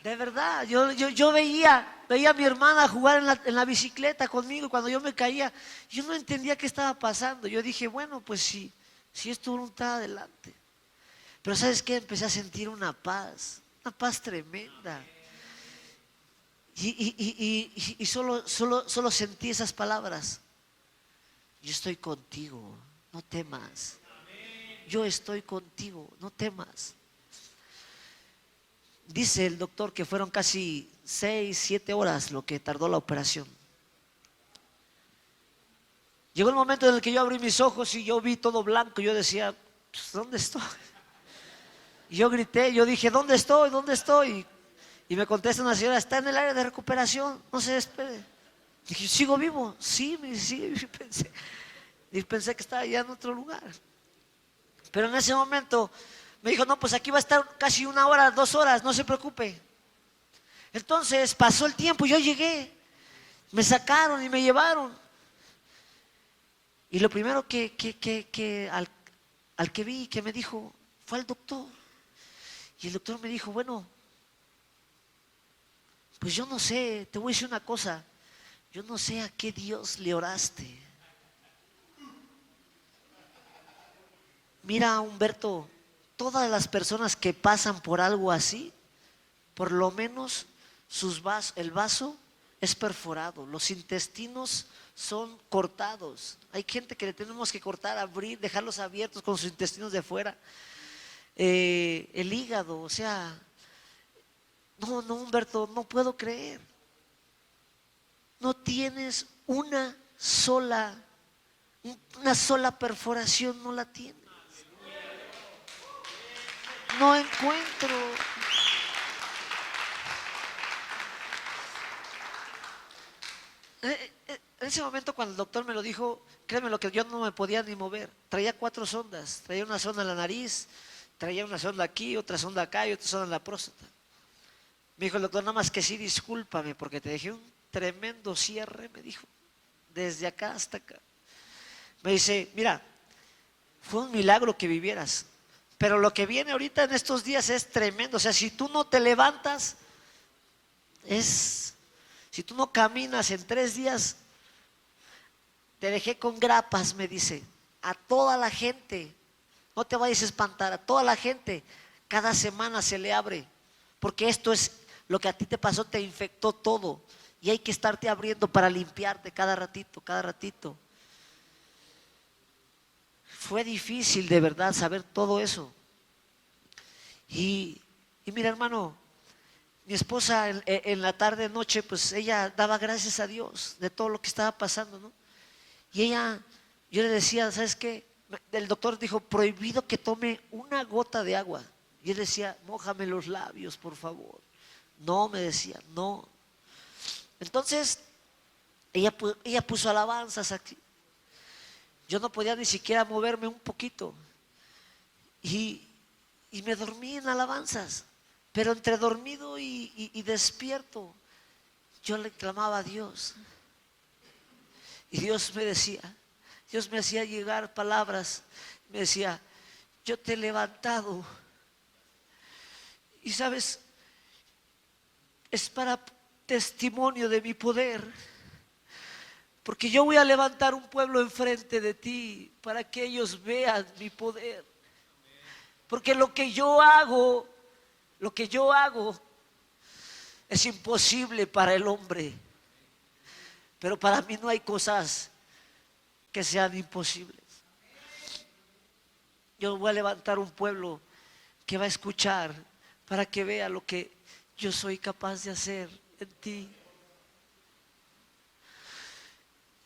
de verdad, yo veía a mi hermana jugar en la bicicleta conmigo y cuando yo me caía, yo no entendía qué estaba pasando. Yo dije, bueno, pues si es tu voluntad, adelante. Pero ¿sabes qué? Empecé a sentir una paz tremenda. Y solo sentí esas palabras. Yo estoy contigo, no temas. Yo estoy contigo, no temas. Dice el doctor que fueron casi 6, 7 horas lo que tardó la operación. Llegó el momento en el que yo abrí mis ojos y yo vi todo blanco. Yo decía, pues, ¿dónde estoy? Y yo grité, yo dije, ¿dónde estoy? ¿Dónde estoy? Y me contesta una señora, está en el área de recuperación, no se despede. Dije, ¿sigo vivo? Sí, me dice, sí, pensé que estaba ya en otro lugar. Pero en ese momento me dijo, no, pues aquí va a estar casi 1 hora, 2 horas, no se preocupe. Entonces pasó el tiempo, yo llegué, me sacaron y me llevaron. Y lo primero que al que vi, que me dijo, fue al doctor. Y el doctor me dijo, bueno, pues yo no sé, te voy a decir una cosa, yo no sé a qué Dios le oraste. Mira, Humberto, todas las personas que pasan por algo así, por lo menos el vaso es perforado, los intestinos son cortados. Hay gente que le tenemos que cortar, abrir, dejarlos abiertos con sus intestinos de fuera. El hígado, o sea, no, Humberto, no puedo creer. No tienes una sola perforación, no la tienes. No encuentro. En ese momento cuando el doctor me lo dijo, créeme lo que yo no me podía ni mover. Traía 4 sondas, traía una sonda en la nariz, traía una sonda aquí, otra sonda acá y otra sonda en la próstata. Me dijo el doctor, nada más que sí, discúlpame porque te dejé un tremendo cierre, me dijo, desde acá hasta acá. Me dice, mira, fue un milagro que vivieras, pero lo que viene ahorita en estos días es tremendo. O sea, si tú no te levantas, si tú no caminas en 3 días, te dejé con grapas, me dice. A toda la gente, no te vayas a espantar, a toda la gente, cada semana se le abre, porque esto es lo que a ti te pasó, te infectó todo. Y hay que estarte abriendo para limpiarte cada ratito, cada ratito. Fue difícil de verdad saber todo eso. Y mira, hermano, mi esposa en la tarde, noche, pues ella daba gracias a Dios de todo lo que estaba pasando, ¿no? Y yo le decía, ¿sabes qué? El doctor dijo, prohibido que tome una gota de agua. Y él decía, mójame los labios, por favor. No, me decía, no. Entonces, ella puso alabanzas aquí. Yo no podía ni siquiera moverme un poquito. Y me dormí en alabanzas. Pero entre dormido y despierto, yo le clamaba a Dios. Y Dios me hacía llegar palabras. Me decía, yo te he levantado. Y sabes, es para testimonio de mi poder. Porque yo voy a levantar un pueblo enfrente de ti para que ellos vean mi poder. Porque lo que yo hago es imposible para el hombre. Pero para mí no hay cosas que sean imposibles. Yo voy a levantar un pueblo que va a escuchar para que vea lo que yo soy capaz de hacer en ti.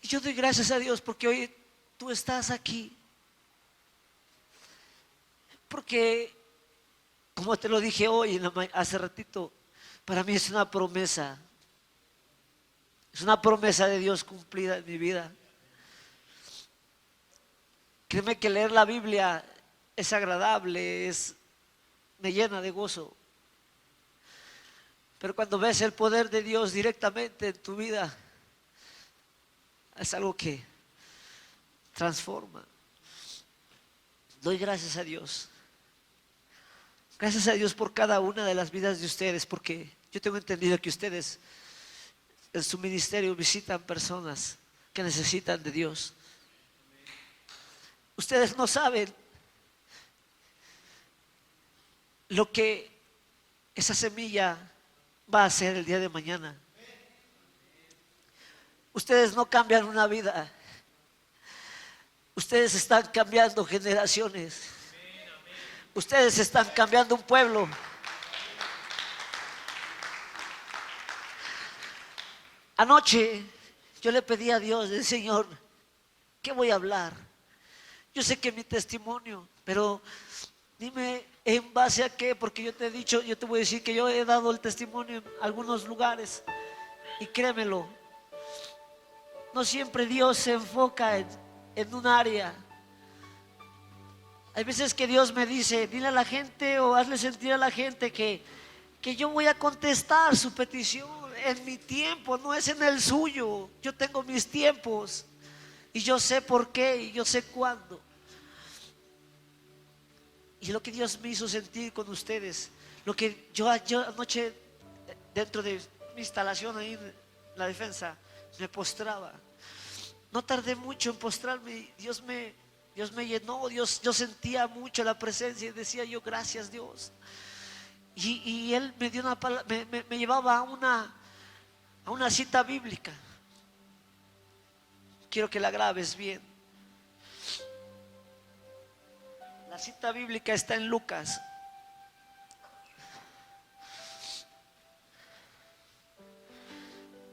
Y yo doy gracias a Dios porque hoy tú estás aquí. Porque, como te lo dije hoy, hace ratito, para mí es una promesa. Es una promesa de Dios cumplida en mi vida. Créeme que leer la Biblia es agradable, me llena de gozo. Pero cuando ves el poder de Dios directamente en tu vida, es algo que transforma. Doy gracias a Dios. Gracias a Dios por cada una de las vidas de ustedes, porque yo tengo entendido que ustedes en su ministerio visitan personas que necesitan de Dios. Ustedes no saben lo que esa semilla va a hacer el día de mañana. Ustedes no cambian una vida, ustedes están cambiando generaciones, ustedes están cambiando un pueblo. Anoche yo le pedí a Dios, el Señor, ¿qué voy a hablar? Yo sé que mi testimonio, pero dime en base a qué, porque yo te he dicho, yo te voy a decir que yo he dado el testimonio en algunos lugares y créemelo, no siempre Dios se enfoca en un área. Hay veces que Dios me dice, dile a la gente o hazle sentir a la gente que yo voy a contestar su petición en mi tiempo, no es en el suyo. Yo tengo mis tiempos y yo sé por qué y yo sé cuándo. Y lo que Dios me hizo sentir con ustedes, lo que yo anoche dentro de mi instalación ahí en la defensa, me postraba. No tardé mucho en postrarme. Dios me llenó. Yo sentía mucho la presencia y decía yo, gracias Dios. Y Él me dio una palabra, me llevaba a una cita bíblica. Quiero que la grabes bien. La cita bíblica está en Lucas.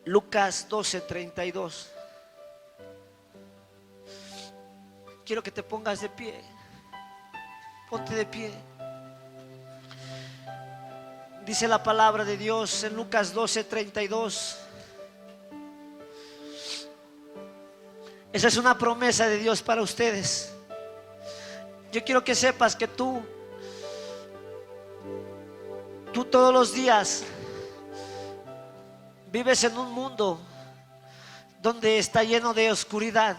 Lucas 12:32. Quiero que te pongas de pie. Ponte de pie. Dice la palabra de Dios en Lucas 12:32. Esa es una promesa de Dios para ustedes. Yo quiero que sepas que tú todos los días vives en un mundo donde está lleno de oscuridad,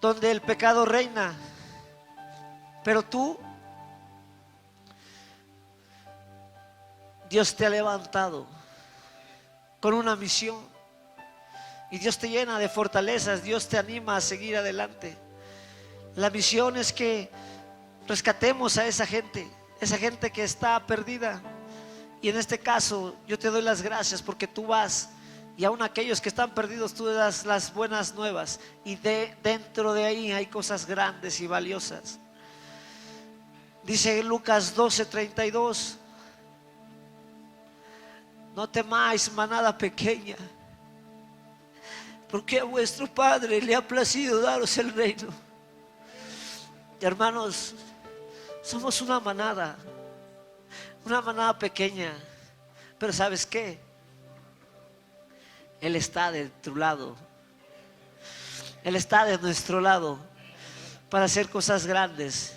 donde el pecado reina, pero Dios te ha levantado con una misión y Dios te llena de fortalezas, Dios te anima a seguir adelante. La misión es que rescatemos a esa gente que está perdida. Y en este caso yo te doy las gracias porque tú vas y aún aquellos que están perdidos tú le das las buenas nuevas y dentro de ahí hay cosas grandes y valiosas. Dice Lucas 12:32: no temáis, manada pequeña, porque a vuestro Padre le ha placido daros el reino. Y hermanos, somos una manada pequeña, pero ¿sabes qué? Él está de tu lado, Él está de nuestro lado para hacer cosas grandes,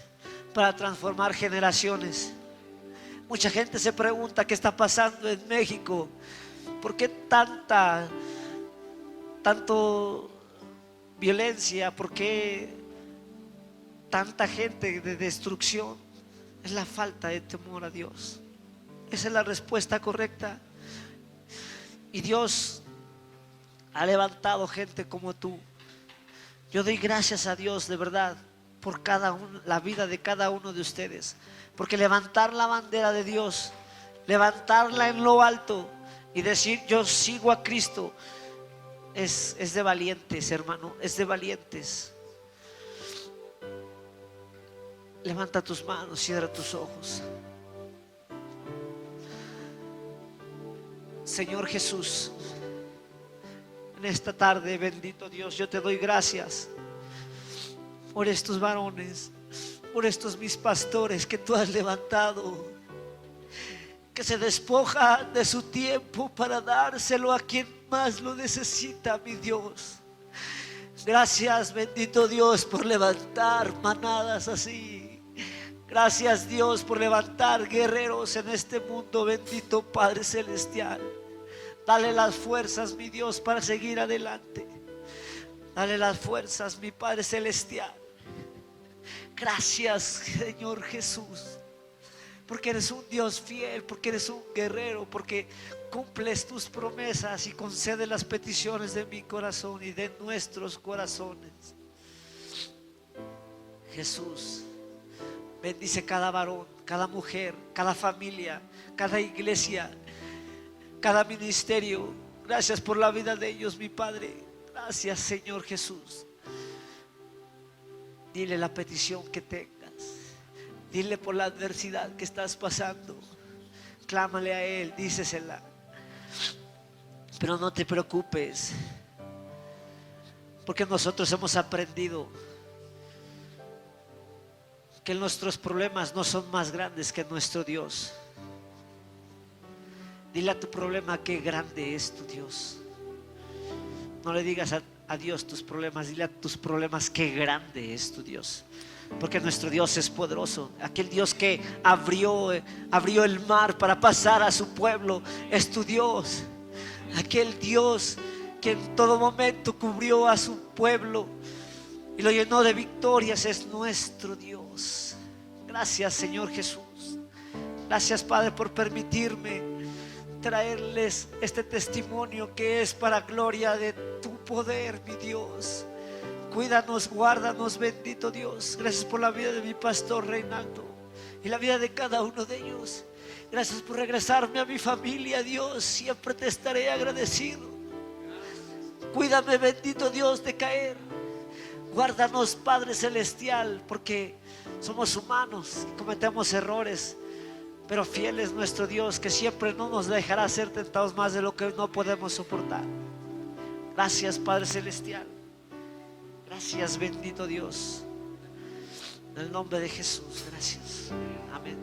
para transformar generaciones. Mucha gente se pregunta qué está pasando en México, por qué tanto violencia, por qué tanta gente de destrucción. Es la falta de temor a Dios. Esa es la respuesta correcta. Y Dios ha levantado gente como tú. Yo doy gracias a Dios de verdad por la vida de cada uno de ustedes, porque levantar la bandera de Dios, levantarla en lo alto y decir yo sigo a Cristo, es de valientes, hermano, es de valientes. Levanta tus manos, cierra tus ojos. Señor Jesús, en esta tarde, bendito Dios, yo te doy gracias por estos varones, por estos mis pastores que tú has levantado, que se despoja de su tiempo para dárselo a quien más lo necesita, mi Dios. Gracias, bendito Dios, por levantar manadas así. Gracias, Dios, por levantar guerreros en este mundo. Bendito Padre Celestial. Dale las fuerzas, mi Dios, para seguir adelante. Dale las fuerzas, mi Padre Celestial. Gracias, Señor Jesús, porque eres un Dios fiel, porque eres un guerrero, porque cumples tus promesas y concedes las peticiones de mi corazón y de nuestros corazones. Jesús, bendice cada varón, cada mujer, cada familia, cada iglesia, cada ministerio. Gracias por la vida de ellos, mi Padre. Gracias, Señor Jesús. Dile la petición que tengas. Dile por la adversidad que estás pasando. Clámale a Él, dícesela. Pero no te preocupes, porque nosotros hemos aprendido que nuestros problemas no son más grandes que nuestro Dios. Dile a tu problema qué grande es tu Dios. No le digas a Dios tus problemas, dile a tus problemas qué grande es tu Dios. Porque nuestro Dios es poderoso. Aquel Dios que abrió el mar para pasar a su pueblo es tu Dios. Aquel Dios que en todo momento cubrió a su pueblo y lo llenó de victorias es nuestro Dios. Gracias, Señor Jesús. Gracias, Padre, por permitirme traerles este testimonio que es para gloria de tu poder, mi Dios. Cuídanos, guárdanos, bendito Dios. Gracias por la vida de mi pastor Reinaldo y la vida de cada uno de ellos. Gracias por regresarme a mi familia, Dios. Siempre te estaré agradecido. Cuídame, bendito Dios, de caer. Guárdanos, Padre Celestial, porque somos humanos y cometemos errores, pero fiel es nuestro Dios, que siempre no nos dejará ser tentados más de lo que no podemos soportar. Gracias, Padre Celestial. Gracias, bendito Dios. En el nombre de Jesús, gracias. Amén.